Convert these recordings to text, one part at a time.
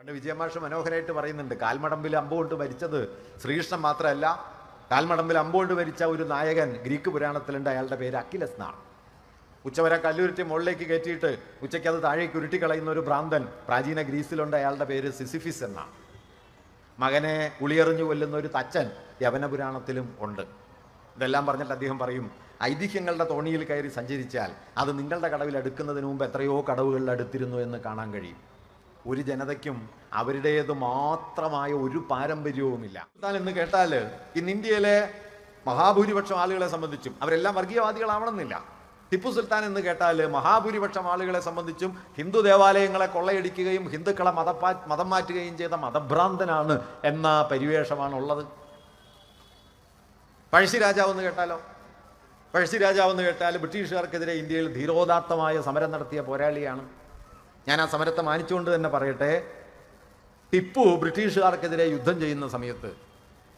പണ്ട് വിജയമാഷ് മനോഹരമായിട്ട് പറയുന്നുണ്ട്, കാൽമടമ്പിൽ അമ്പുകൊണ്ട് മരിച്ചത് ശ്രീകൃഷ്ണൻ മാത്രമല്ല, കാൽമടമ്പിൽ അമ്പുകൊണ്ട് മരിച്ച ഒരു നായകൻ ഗ്രീക്ക് പുരാണത്തിലുണ്ട്. അയാളുടെ പേര് അക്കിലസ് എന്നാണ്. ഉച്ചവരെ കല്ലുരുട്ടി മുകളിലേക്ക് കയറ്റിയിട്ട് ഉച്ചയ്ക്ക് അത് താഴേക്ക് ഉരുട്ടിക്കളയുന്ന ഒരു ഭ്രാന്തൻ പ്രാചീന ഗ്രീസിലുണ്ട്. അയാളുടെ പേര് സിസിഫിസ് എന്നാണ്. മകനെ ഉളിയെറിഞ്ഞു കൊല്ലുന്ന ഒരു തച്ചൻ യവന പുരാണത്തിലും ഉണ്ട്. ഇതെല്ലാം പറഞ്ഞിട്ട് അദ്ദേഹം പറയും, ഐതിഹ്യങ്ങളുടെ തോണിയിൽ കയറി സഞ്ചരിച്ചാൽ അത് നിങ്ങളുടെ കടവിൽ അടുക്കുന്നതിന് മുമ്പ് എത്രയോ കടവുകളിൽ അടുത്തിരുന്നു എന്ന് കാണാൻ കഴിയും. ഒരു ജനതയ്ക്കും അവരുടേത് മാത്രമായ ഒരു പാരമ്പര്യവുമില്ല. എന്ന് കേട്ടാൽ ഇന്ന് ഇന്ത്യയിലെ മഹാഭൂരിപക്ഷം ആളുകളെ സംബന്ധിച്ചും അവരെല്ലാം വർഗീയവാദികളാവണമെന്നില്ല. ടിപ്പു സുൽത്താൻ എന്ന് കേട്ടാൽ മഹാഭൂരിപക്ഷം ആളുകളെ സംബന്ധിച്ചും ഹിന്ദു ദേവാലയങ്ങളെ കൊള്ളയടിക്കുകയും ഹിന്ദുക്കളെ മതം മാറ്റുകയും ചെയ്ത മതഭ്രാന്തനാണ് എന്ന പരിവേഷമാണുള്ളത്. പഴശ്ശി രാജാവ് എന്ന് കേട്ടാലോ? പഴശ്ശി രാജാവ് എന്ന് കേട്ടാൽ ബ്രിട്ടീഷുകാർക്കെതിരെ ഇന്ത്യയിൽ ധീരോദാത്തമായ സമരം നടത്തിയ പോരാളിയാണ്. ഞാൻ ആ സമരത്തെ മാനിച്ചുകൊണ്ട് തന്നെ പറയട്ടെ, ടിപ്പു ബ്രിട്ടീഷുകാർക്കെതിരെ യുദ്ധം ചെയ്യുന്ന സമയത്ത്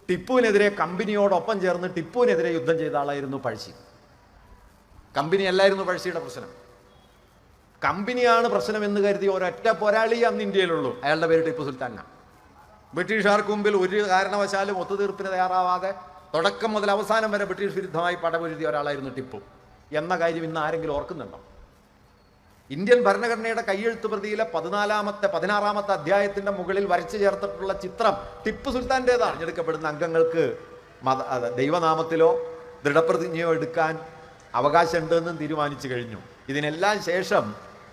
ടിപ്പുവിനെതിരെ കമ്പനിയോടൊപ്പം ചേർന്ന് ടിപ്പുവിനെതിരെ യുദ്ധം ചെയ്ത ആളായിരുന്നു പഴശ്ശി. കമ്പനി അല്ലായിരുന്നു പഴശ്ശിയുടെ പ്രശ്നം. കമ്പനിയാണ് പ്രശ്നം എന്ന് കരുതി ഒരൊറ്റ പോരാളി അന്ന് ഇന്ത്യയിലുള്ളൂ. അയാളുടെ പേര് ടിപ്പു സുൽത്താനാണ്. ബ്രിട്ടീഷുകാർക്ക് മുമ്പിൽ ഒരു കാരണവശാലും ഒത്തുതീർപ്പിന് തയ്യാറാവാതെ തുടക്കം മുതൽ അവസാനം വരെ ബ്രിട്ടീഷ് വിരുദ്ധമായി പടപൊരുതിയ ഒരാളായിരുന്നു ടിപ്പു എന്ന കാര്യം ഇന്ന് ആരെങ്കിലും ഓർക്കുന്നുണ്ടോ? ഇന്ത്യൻ ഭരണഘടനയുടെ കയ്യെഴുത്ത് പ്രതിയിലെ 16ാമത്തെ അധ്യായത്തിന്റെ മുകളിൽ വരച്ചു ചേർത്തിട്ടുള്ള ചിത്രം ടിപ്പു സുൽത്താൻ്റെതാണ്. തിരഞ്ഞെടുക്കപ്പെടുന്ന അംഗങ്ങൾക്ക് ദൈവനാമത്തിലോ ദൃഢപ്രതിജ്ഞയോ എടുക്കാൻ അവകാശമുണ്ടെന്നും തീരുമാനിച്ചു കഴിഞ്ഞു. ഇതിനെല്ലാം ശേഷം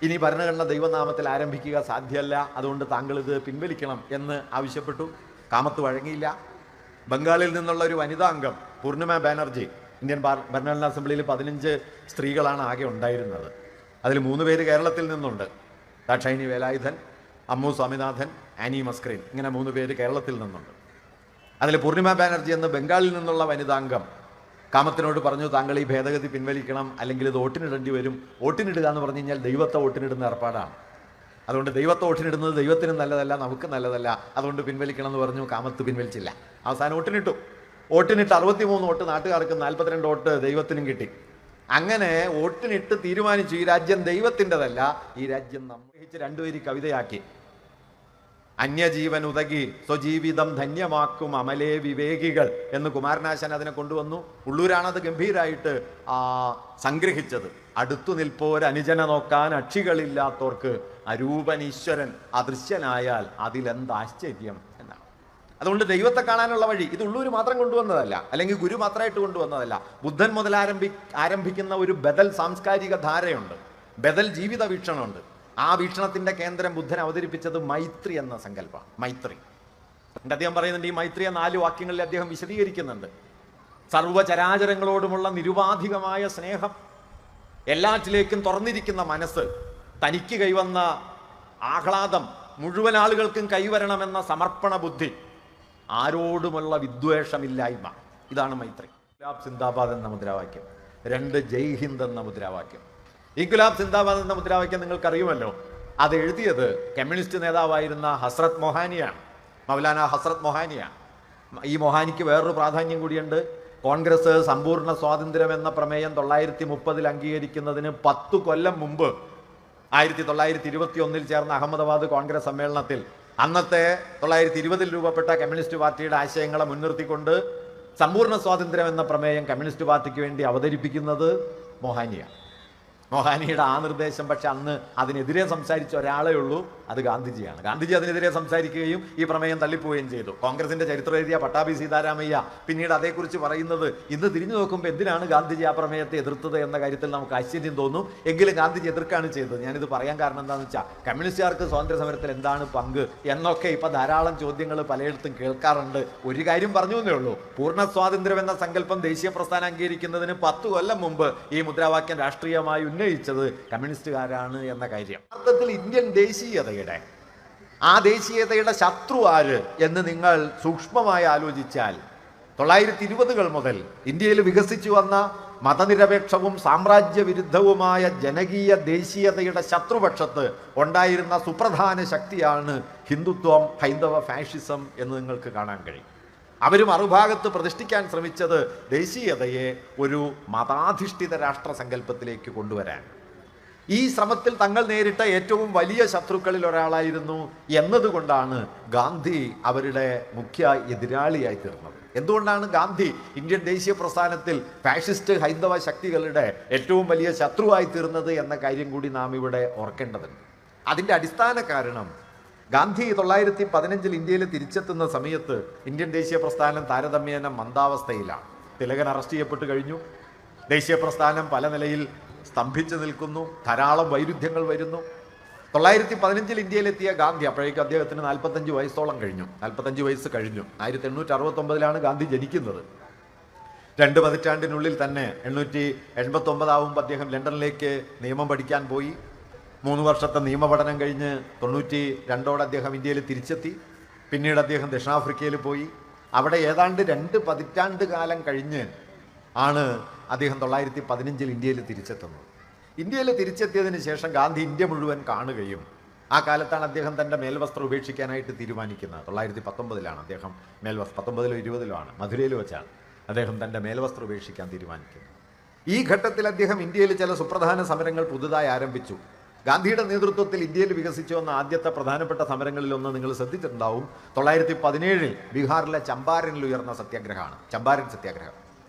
ഇനി ഭരണഘടന ദൈവനാമത്തിൽ ആരംഭിക്കുക സാധ്യമല്ല, അതുകൊണ്ട് താങ്കൾ ഇത് പിൻവലിക്കണം എന്ന് ആവശ്യപ്പെട്ടു. കാമത്ത് വഴങ്ങിയില്ല. ബംഗാളിൽ നിന്നുള്ള ഒരു വനിതാ അംഗം പൂർണിമ ബാനർജി, ഇന്ത്യൻ ഭരണഘടനാ അസംബ്ലിയിൽ 15 സ്ത്രീകളാണ് ആകെ ഉണ്ടായിരുന്നത്. അതിൽ 3 പേര് കേരളത്തിൽ നിന്നുണ്ട്. ദാക്ഷായണി വേലായുധൻ, അമ്മു സ്വാമിനാഥൻ, ആനി മസ്ക്രീൻ, ഇങ്ങനെ 3 പേര് കേരളത്തിൽ നിന്നുണ്ട്. അതിൽ പൂർണിമ ബാനർജി എന്ന ബംഗാളിൽ നിന്നുള്ള വനിതാംഗം കാമത്തിനോട് പറഞ്ഞു, താങ്കൾ ഈ ഭേദഗതി പിൻവലിക്കണം, അല്ലെങ്കിൽ ഇത് വോട്ടിനിടേണ്ടി വരും. വോട്ടിനിടുക എന്ന് പറഞ്ഞു കഴിഞ്ഞാൽ ദൈവത്തെ വോട്ടിനിടുന്ന ഏർപ്പാടാണ്. അതുകൊണ്ട് ദൈവത്തെ വോട്ടിനിടുന്നത് ദൈവത്തിനും നല്ലതല്ല, നമുക്ക് നല്ലതല്ല, അതുകൊണ്ട് പിൻവലിക്കണം എന്ന് പറഞ്ഞു. കാമത്ത് പിൻവലിച്ചില്ല. അവസാനം വോട്ടിനിട്ടു. വോട്ടിനിട്ട് 63 വോട്ട് നാട്ടുകാർക്കും 42 വോട്ട് ദൈവത്തിനും കിട്ടി. അങ്ങനെ വോട്ടിനിട്ട് തീരുമാനിച്ചു, ഈ രാജ്യം ദൈവത്തിൻ്റെതല്ല, ഈ രാജ്യം നമ്മൾ 2 വരി കവിതയാക്കി. അന്യജീവൻ ഉതകി സ്വജീവിതം ധന്യമാക്കും അമലേ വിവേകികൾ എന്ന് കുമാരനാശാൻ അതിനെ കൊണ്ടുവന്നു. ഉള്ളൂരാണത് ഗംഭീരായിട്ട് സംഗ്രഹിച്ചത്. അടുത്തു നിൽപ്പോർ അനുജന നോക്കാൻ അക്ഷികളില്ലാത്തോർക്ക് അരൂപനീശ്വരൻ അദൃശ്യനായാൽ അതിലെന്താശ്ചര്യം എന്നാണ്. അതുകൊണ്ട് ദൈവത്തെ കാണാനുള്ള വഴി ഇത് ഉള്ളൂർ മാത്രം കൊണ്ടുവന്നതല്ല, അല്ലെങ്കിൽ ഗുരു മാത്രമായിട്ട് കൊണ്ടുവന്നതല്ല. ബുദ്ധൻ മുതൽ ആരംഭിക്കുന്ന ഒരു ബദൽ സാംസ്കാരിക ധാരയുണ്ട്, ബദൽ ജീവിത വീക്ഷണമുണ്ട്. ആ വീക്ഷണത്തിന്റെ കേന്ദ്രം ബുദ്ധൻ അവതരിപ്പിച്ചത് മൈത്രി എന്ന സങ്കല്പമാണ്. മൈത്രി അദ്ദേഹം പറയുന്നുണ്ട്, ഈ മൈത്രിയെ 4 വാക്യങ്ങളിൽ അദ്ദേഹം വിശദീകരിക്കുന്നുണ്ട്. സർവ്വചരാചരങ്ങളോടുമുള്ള നിരുപാധികമായ സ്നേഹം, എല്ലാറ്റിലേക്കും തുറന്നിരിക്കുന്ന മനസ്സ്, തനിക്ക് കൈവന്ന ആഹ്ലാദം മുഴുവൻ ആളുകൾക്കും കൈവരണമെന്ന സമർപ്പണ ബുദ്ധി, ആരോടുമുള്ള വിദ്വേഷമില്ലായ്മ, ഇതാണ് മൈത്രി. ഇൻക്ലാബ് സിന്ദാബാദ് എന്ന മുദ്രാവാക്യം. 2 ജയ് ഹിന്ദ് എന്ന മുദ്രാവാക്യം. ഇൻക്ലാബ് സിന്ദാബാദ് എന്ന മുദ്രാവാക്യം നിങ്ങൾക്കറിയുമല്ലോ. അത് എഴുതിയത് കമ്മ്യൂണിസ്റ്റ് നേതാവായിരുന്ന ഹസ്രത് മൊഹാനിയാണ്, മൗലാന ഹസ്രത് മൊഹാനിയാണ്. ഈ മൊഹാനിക്ക് വേറൊരു പ്രാധാന്യം കൂടിയുണ്ട്. കോൺഗ്രസ് സമ്പൂർണ്ണ സ്വാതന്ത്ര്യം എന്ന പ്രമേയം 1930 അംഗീകരിക്കുന്നതിന് 10 കൊല്ലം മുമ്പ് 1921 ചേർന്ന അഹമ്മദാബാദ് കോൺഗ്രസ് സമ്മേളനത്തിൽ അന്നത്തെ 1920 രൂപപ്പെട്ട കമ്മ്യൂണിസ്റ്റ് പാർട്ടിയുടെ ആശയങ്ങളെ മുൻനിർത്തിക്കൊണ്ട് സമ്പൂർണ്ണ സ്വാതന്ത്ര്യം എന്ന പ്രമേയം കമ്മ്യൂണിസ്റ്റ് പാർട്ടിക്ക് വേണ്ടി അവതരിപ്പിക്കുന്നത് മൊഹാനിയാണ്. മൊഹാനിയുടെ ആ നിർദ്ദേശം പക്ഷെ അന്ന് അതിനെതിരെ സംസാരിച്ച ഒരാളേ ഉള്ളൂ, അത് ഗാന്ധിജിയാണ്. ഗാന്ധിജി അതിനെതിരെ സംസാരിക്കുകയും ഈ പ്രമേയം തള്ളിപ്പോവുകയും ചെയ്തു. കോൺഗ്രസിന്റെ ചരിത്രം എഴുതിയ പട്ടാഭി സീതാരാമയ്യ പിന്നീട് അതേക്കുറിച്ച് പറയുന്നത്, ഇന്ന് തിരിഞ്ഞു നോക്കുമ്പോൾ എന്തിനാണ് ഗാന്ധിജി ആ പ്രമേയത്തെ എതിർത്തത് എന്ന കാര്യത്തിൽ നമുക്ക് ആശ്ചര്യം തോന്നും. എങ്കിലും ഗാന്ധിജി എതിർക്കാണ് ചെയ്തത്. ഞാനിത് പറയാൻ കാരണം എന്താണെന്ന് വെച്ചാൽ, കമ്മ്യൂണിസ്റ്റുകാർക്ക് സ്വാതന്ത്ര്യ സമരത്തിൽ എന്താണ് പങ്ക് എന്നൊക്കെ ഇപ്പം ധാരാളം ചോദ്യങ്ങൾ പലയിടത്തും കേൾക്കാറുണ്ട്. ഒരു കാര്യം പറഞ്ഞു എന്നേ ഉള്ളൂ, പൂർണ്ണ സ്വാതന്ത്ര്യം എന്ന സങ്കല്പം ദേശീയ പ്രസ്ഥാനം അംഗീകരിക്കുന്നതിന് 10 കൊല്ലം മുമ്പ് ഈ മുദ്രാവാക്യം രാഷ്ട്രീയമായി ഉന്നയിച്ചത് കമ്മ്യൂണിസ്റ്റുകാരാണ് എന്ന കാര്യം. അർത്ഥത്തിൽ ഇന്ത്യൻ ദേശീയതയുടെ ശത്രു ആര് എന്ന് നിങ്ങൾ സൂക്ഷ്മമായി ആലോചിച്ചാൽ 1920 മുതൽ ഇന്ത്യയിൽ വികസിച്ചു വന്ന മതനിരപേക്ഷവും സാമ്രാജ്യ വിരുദ്ധവുമായ ജനകീയ ദേശീയതയുടെ ശത്രുപക്ഷത്ത് ഉണ്ടായിരുന്ന സുപ്രധാന ശക്തിയാണ് ഹിന്ദുത്വം, ഹൈന്ദവ ഫാഷിസം എന്ന് നിങ്ങൾക്ക് കാണാൻ കഴിയും. അവർ മറുഭാഗത്ത് പ്രതിഷ്ഠിക്കാൻ ശ്രമിച്ചത് ദേശീയതയെ ഒരു മതാധിഷ്ഠിത രാഷ്ട്രസങ്കല്പത്തിലേക്ക് കൊണ്ടുവരാൻ. ഈ ശ്രമത്തിൽ തങ്ങൾ നേരിട്ട ഏറ്റവും വലിയ ശത്രുക്കളിൽ ഒരാളായിരുന്നു എന്നതുകൊണ്ടാണ് ഗാന്ധി അവരുടെ മുഖ്യ എതിരാളിയായി തീർന്നത്. എന്തുകൊണ്ടാണ് ഗാന്ധി ഇന്ത്യൻ ദേശീയ പ്രസ്ഥാനത്തിൽ ഫാഷിസ്റ്റ് ഹൈന്ദവ ശക്തികളുടെ ഏറ്റവും വലിയ ശത്രുവായി തീർന്നത് എന്ന കാര്യം കൂടി നാം ഇവിടെ ഓർക്കേണ്ടതുണ്ട്. അതിൻ്റെ അടിസ്ഥാന കാരണം ഗാന്ധി 1915 ഇന്ത്യയിൽ തിരിച്ചെത്തുന്ന സമയത്ത് ഇന്ത്യൻ ദേശീയ പ്രസ്ഥാനം താരതമ്യേന മന്ദാവസ്ഥയിലാണ്. തിലകൻ അറസ്റ്റ് ചെയ്യപ്പെട്ട് കഴിഞ്ഞു. ദേശീയ പ്രസ്ഥാനം പല നിലയിൽ സ്തംഭിച്ചു നിൽക്കുന്നു. ധാരാളം വൈരുദ്ധ്യങ്ങൾ വരുന്നു. 1915 ഇന്ത്യയിലെത്തിയ ഗാന്ധി, അപ്പോഴേക്കും അദ്ദേഹത്തിന് 45 വയസ്സോളം കഴിഞ്ഞു. 45 വയസ്സ് കഴിഞ്ഞു. 1869 ഗാന്ധി ജനിക്കുന്നത്. 2 പതിറ്റാണ്ടിനുള്ളിൽ തന്നെ 1889 അദ്ദേഹം ലണ്ടനിലേക്ക് നിയമം പഠിക്കാൻ പോയി. 3 വർഷത്തെ നിയമപഠനം കഴിഞ്ഞ് 92 അദ്ദേഹം ഇന്ത്യയിൽ തിരിച്ചെത്തി. പിന്നീട് അദ്ദേഹം ദക്ഷിണാഫ്രിക്കയിൽ പോയി. അവിടെ ഏതാണ്ട് 2 പതിറ്റാണ്ട് കാലം കഴിഞ്ഞ് ആണ് അദ്ദേഹം 1915 ഇന്ത്യയിൽ തിരിച്ചെത്തുന്നത്. ഇന്ത്യയിൽ തിരിച്ചെത്തിയതിന് ശേഷം ഗാന്ധി ഇന്ത്യ മുഴുവൻ കാണുകയും ആ കാലത്താണ് അദ്ദേഹം തൻ്റെ മേൽവസ്ത്രം ഉപേക്ഷിക്കാനായിട്ട് തീരുമാനിക്കുന്നത്. 1919 അദ്ദേഹം 19 20 മധുരയിൽ വെച്ചാണ് അദ്ദേഹം തൻ്റെ മേൽവസ്ത്രം ഉപേക്ഷിക്കാൻ തീരുമാനിക്കുന്നത്. ഈ ഘട്ടത്തിൽ അദ്ദേഹം ഇന്ത്യയിൽ ചില സുപ്രധാന സമരങ്ങൾ പുതുതായി ആരംഭിച്ചു. ഗാന്ധിയുടെ നേതൃത്വത്തിൽ ഇന്ത്യയിൽ വികസിച്ചു വന്ന ആദ്യത്തെ പ്രധാനപ്പെട്ട സമരങ്ങളിലൊന്ന് നിങ്ങൾ ശ്രദ്ധിച്ചിട്ടുണ്ടാവും. 1917 ബീഹാറിലെ ചമ്പാരനിൽ ഉയർന്ന സത്യാഗ്രഹമാണ് ചമ്പാരൻ സത്യാഗ്രഹം.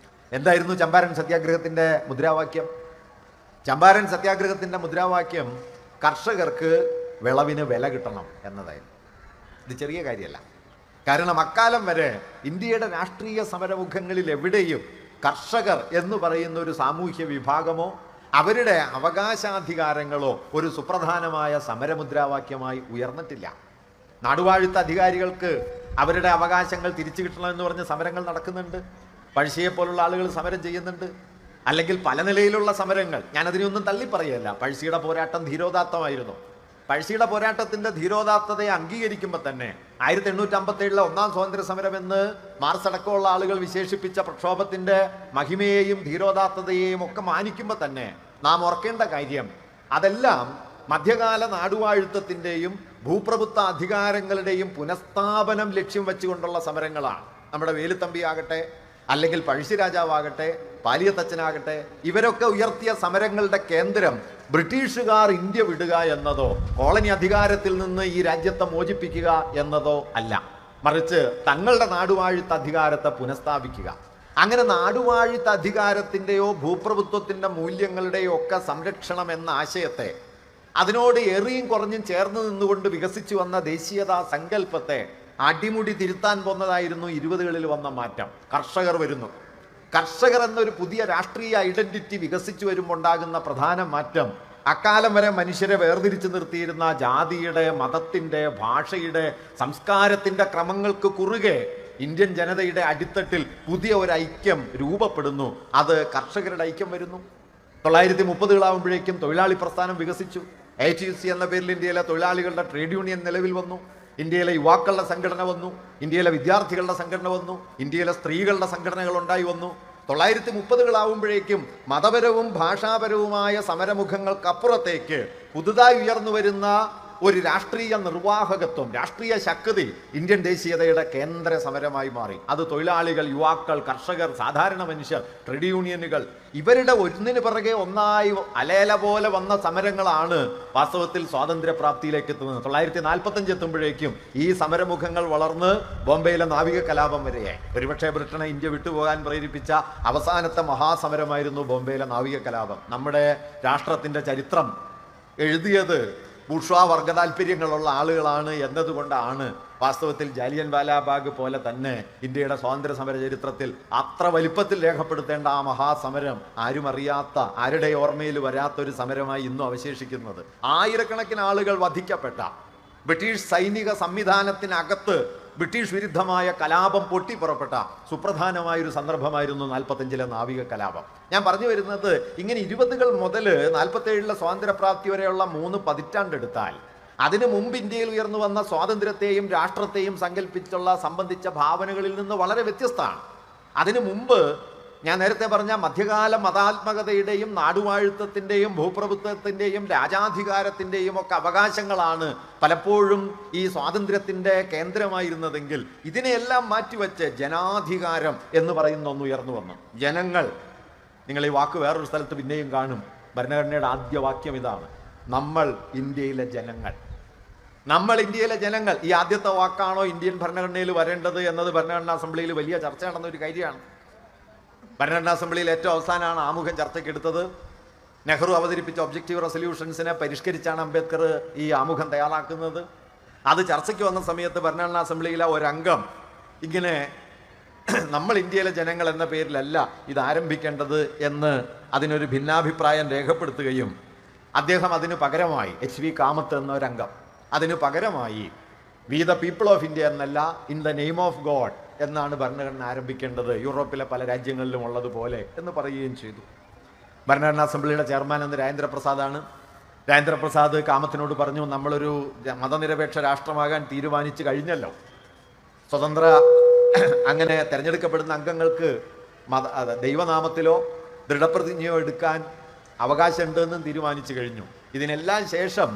എന്തായിരുന്നു ചമ്പാരൻ സത്യാഗ്രഹത്തിൻ്റെ മുദ്രാവാക്യം? ചമ്പാരൻ സത്യാഗ്രഹത്തിൻ്റെ മുദ്രാവാക്യം കർഷകർക്ക് വിളവിന് വില കിട്ടണം എന്നതായിരുന്നു. ഇത് ചെറിയ കാര്യമല്ല. കാരണം അക്കാലം വരെ ഇന്ത്യയുടെ രാഷ്ട്രീയ സമരമുഖങ്ങളിൽ എവിടെയും കർഷകർ എന്ന് പറയുന്ന ഒരു സാമൂഹ്യ വിഭാഗമോ അവരുടെ അവകാശാധികാരങ്ങളോ ഒരു സുപ്രധാനമായ സമരമുദ്രാവാക്യമായി ഉയർന്നിട്ടില്ല. നാടുവാഴുത്ത അധികാരികൾക്ക് അവരുടെ അവകാശങ്ങൾ തിരിച്ചു കിട്ടണമെന്ന് പറഞ്ഞ് സമരങ്ങൾ നടക്കുന്നുണ്ട്. പഴശ്ശിയെപ്പോലുള്ള ആളുകൾ സമരം ചെയ്യുന്നുണ്ട്. അല്ലെങ്കിൽ പല നിലയിലുള്ള സമരങ്ങൾ. ഞാനതിനെയൊന്നും തള്ളിപ്പറയല്ല. പഴശ്ശിയുടെ പോരാട്ടം ധീരോദാത്തമായിരുന്നു. പഴശ്ശിയുടെ പോരാട്ടത്തിൻ്റെ ധീരോദാത്തതയെ അംഗീകരിക്കുമ്പോൾ തന്നെ 1857 ഒന്നാം സ്വാതന്ത്ര്യ സമരം എന്ന് മാർക്സ് അടക്കമുള്ള ആളുകൾ വിശേഷിപ്പിച്ച പ്രക്ഷോഭത്തിൻ്റെ മഹിമയെയും ധീരോദാത്തതയെയും ഒക്കെ മാനിക്കുമ്പോൾ തന്നെ നാം ഓർക്കേണ്ട കാര്യം അതെല്ലാം മധ്യകാല നാടുവാഴുത്തത്തിൻ്റെയും ഭൂപ്രഭുത്വ അധികാരങ്ങളുടെയും പുനഃസ്ഥാപനം ലക്ഷ്യം വെച്ചുകൊണ്ടുള്ള സമരങ്ങളാണ്. നമ്മുടെ വേലുത്തമ്പി ആകട്ടെ, അല്ലെങ്കിൽ പഴശ്ശിരാജാവാകട്ടെ, പാലിയത്തച്ഛനാകട്ടെ, ഇവരൊക്കെ ഉയർത്തിയ സമരങ്ങളുടെ കേന്ദ്രം ബ്രിട്ടീഷുകാർ ഇന്ത്യ വിടുക എന്നതോ കോളനി അധികാരത്തിൽ നിന്ന് ഈ രാജ്യത്തെ മോചിപ്പിക്കുക എന്നതോ അല്ല. മറിച്ച് തങ്ങളുടെ നാടുവാഴുത്ത അധികാരത്തെ പുനഃസ്ഥാപിക്കുക. അങ്ങനെ നാടുവാഴുത്ത അധികാരത്തിൻ്റെയോ ഭൂപ്രഭുത്വത്തിൻ്റെ മൂല്യങ്ങളുടെയോ ഒക്കെ സംരക്ഷണം എന്ന ആശയത്തെ അതിനോട് ഏറിയും കുറഞ്ഞും ചേർന്ന് നിന്നുകൊണ്ട് വികസിച്ചു വന്ന ദേശീയതാ സങ്കല്പത്തെ അടിമുടി തിരുത്താൻ പോന്നതായിരുന്നു 20കളിൽ വന്ന മാറ്റം. കർഷകർ വരുന്നു. കർഷകർ എന്നൊരു പുതിയ രാഷ്ട്രീയ ഐഡന്റിറ്റി വികസിച്ചു വരുമ്പോൾ ഉണ്ടാകുന്ന പ്രധാന മാറ്റം അക്കാലം വരെ മനുഷ്യരെ വേർതിരിച്ചു നിർത്തിയിരുന്ന ജാതിയുടെ, മതത്തിൻ്റെ, ഭാഷയുടെ, സംസ്കാരത്തിൻ്റെ ക്രമങ്ങൾക്ക് കുറുകെ ഇന്ത്യൻ ജനതയുടെ അടിത്തട്ടിൽ പുതിയ ഒരു ഐക്യം രൂപപ്പെടുന്നു. അത് കർഷകരുടെ ഐക്യം വരുന്നു. 1930 തൊഴിലാളി പ്രസ്ഥാനം വികസിച്ചു. ATC എന്ന പേരിൽ ഇന്ത്യയിലെ തൊഴിലാളികളുടെ ട്രേഡ് യൂണിയൻ നിലവിൽ വന്നു. ഇന്ത്യയിലെ യുവാക്കളുടെ സംഘടന വന്നു. ഇന്ത്യയിലെ വിദ്യാർത്ഥികളുടെ സംഘടന വന്നു. ഇന്ത്യയിലെ സ്ത്രീകളുടെ സംഘടനകൾ ഉണ്ടായി വന്നു. 1930 മതപരവും ഭാഷാപരവുമായ സമരമുഖങ്ങൾക്കപ്പുറത്തേക്ക് പുതുതായി ഉയർന്നു വരുന്ന ഒരു രാഷ്ട്രീയ നിർവാഹകത്വം, രാഷ്ട്രീയ ശക്തി ഇന്ത്യൻ ദേശീയതയുടെ കേന്ദ്ര സമരമായി മാറി. അത് തൊഴിലാളികൾ, യുവാക്കൾ, കർഷകർ, സാധാരണ മനുഷ്യർ, ട്രേഡ് യൂണിയനുകൾ, ഇവരുടെ ഒന്നിനു പിറകെ ഒന്നായി അലേല പോലെ വന്ന സമരങ്ങളാണ് വാസ്തവത്തിൽ സ്വാതന്ത്ര്യപ്രാപ്തിയിലേക്ക് എത്തുന്നത്. 1945 എത്തുമ്പോഴേക്കും ഈ സമരമുഖങ്ങൾ വളർന്ന് ബോംബെയിലെ നാവിക കലാപം വരെയായി. ഒരുപക്ഷെ ബ്രിട്ടനെ ഇന്ത്യ വിട്ടുപോകാൻ പ്രേരിപ്പിച്ച അവസാനത്തെ മഹാസമരമായിരുന്നു ബോംബെയിലെ നാവിക കലാപം. നമ്മുടെ രാഷ്ട്രത്തിൻ്റെ ചരിത്രം എഴുതിയത് ബൂർഷ്വാ വർഗ താല്പര്യങ്ങളുള്ള ആളുകളാണ് എന്നതുകൊണ്ടാണ് വാസ്തവത്തിൽ ജാലിയൻ വാലാബാഗ് പോലെ തന്നെ ഇന്ത്യയുടെ സ്വാതന്ത്ര്യ സമര ചരിത്രത്തിൽ അത്ര വലിപ്പത്തിൽ രേഖപ്പെടുത്തേണ്ട ആ മഹാസമരം ആരും അറിയാത്ത, ആരുടെ ഓർമ്മയിൽ വരാത്തൊരു സമരമായി ഇന്നും അവശേഷിക്കുന്നത്. ആയിരക്കണക്കിന് ആളുകൾ വധിക്കപ്പെട്ട ബ്രിട്ടീഷ് സൈനിക സംവിധാനത്തിനകത്ത് ബ്രിട്ടീഷ് വിരുദ്ധമായ കലാപം പൊട്ടിപ്പുറപ്പെട്ട സുപ്രധാനമായൊരു സന്ദർഭമായിരുന്നു 45 നാവിക കലാപം. ഞാൻ പറഞ്ഞു വരുന്നത്, ഇങ്ങനെ 20കൾ മുതൽ 47 സ്വാതന്ത്ര്യപ്രാപ്തി വരെയുള്ള 3 പതിറ്റാണ്ടെടുത്താൽ അതിനു മുമ്പ് ഇന്ത്യയിൽ ഉയർന്നു വന്ന സ്വാതന്ത്ര്യത്തെയും രാഷ്ട്രത്തെയും സംബന്ധിച്ച ഭാവനകളിൽ നിന്ന് വളരെ വ്യത്യസ്തമാണ്. അതിനു മുമ്പ് ഞാൻ നേരത്തെ പറഞ്ഞ മധ്യകാല മതാത്മകതയുടെയും നാടുവാഴുത്തത്തിൻ്റെയും ഭൂപ്രഭുത്വത്തിൻ്റെയും രാജാധികാരത്തിൻ്റെയും ഒക്കെ അവകാശങ്ങളാണ് പലപ്പോഴും ഈ സ്വാതന്ത്ര്യത്തിൻ്റെ കേന്ദ്രമായിരുന്നതെങ്കിൽ ഇതിനെയെല്ലാം മാറ്റിവെച്ച് ജനാധികാരം എന്ന് പറയുന്ന ഒന്ന് ഉയർന്നു വന്നു. ജനങ്ങൾ, നിങ്ങൾ ഈ വാക്ക് വേറൊരു സ്ഥലത്ത് പിന്നെയും കാണും. ഭരണഘടനയുടെ ആദ്യ വാക്യം ഇതാണ്: നമ്മൾ ഇന്ത്യയിലെ ജനങ്ങൾ. നമ്മൾ ഇന്ത്യയിലെ ജനങ്ങൾ. ഈ ആദ്യത്തെ വാക്കാണോ ഇന്ത്യൻ ഭരണഘടനയിൽ വരേണ്ടത് എന്നത് ഭരണഘടനാ അസംബ്ലിയിൽ വലിയ ചർച്ച നടന്ന ഒരു കാര്യമാണ്. ഭരണഘടനാ അസംബ്ലിയിൽ ഏറ്റവും അവസാനമാണ് ആമുഖം ചർച്ചയ്ക്ക് എടുത്തത്. നെഹ്റു അവതരിപ്പിച്ച ഒബ്ജക്റ്റീവ് റെസൊല്യൂഷൻസിനെ പരിഷ്കരിച്ചാണ് അംബേദ്കർ ഈ ആമുഖം തയ്യാറാക്കുന്നത്. അത് ചർച്ചയ്ക്ക് വന്ന സമയത്ത് ഭരണഘടനാ അസംബ്ലിയിലെ ഒരംഗം ഇങ്ങനെ നമ്മൾ ഇന്ത്യയിലെ ജനങ്ങൾ എന്ന പേരിലല്ല ഇത് ആരംഭിക്കേണ്ടത് എന്ന് അതിനൊരു ഭിന്നാഭിപ്രായം രേഖപ്പെടുത്തുകയും അദ്ദേഹം അതിന് പകരമായി HV കാമത്ത് എന്ന ഒരംഗം അതിന് പകരമായി we the people of India എന്നല്ല, in the name of God എന്നാണ് ഭരണഘടന ആരംഭിക്കേണ്ടത്, യൂറോപ്പിലെ പല രാജ്യങ്ങളിലും ഉള്ളതുപോലെ എന്ന് പറയുകയും ചെയ്തു. ഭരണഘടനാ അസംബ്ലിയുടെ ചെയർമാൻ എന്ന് രാജേന്ദ്രപ്രസാദാണ്. രാജേന്ദ്രപ്രസാദ് കാമത്തിനോട് പറഞ്ഞു, നമ്മളൊരു മതനിരപേക്ഷ രാഷ്ട്രമാകാൻ തീരുമാനിച്ചു കഴിഞ്ഞല്ലോ, സ്വതന്ത്ര അങ്ങനെ തിരഞ്ഞെടുക്കപ്പെടുന്ന അംഗങ്ങൾക്ക് ദൈവനാമത്തിലോ ദൃഢപ്രതിജ്ഞയോ എടുക്കാൻ അവകാശമുണ്ടെന്നും തീരുമാനിച്ചു കഴിഞ്ഞു. ഇതിനെല്ലാം ശേഷം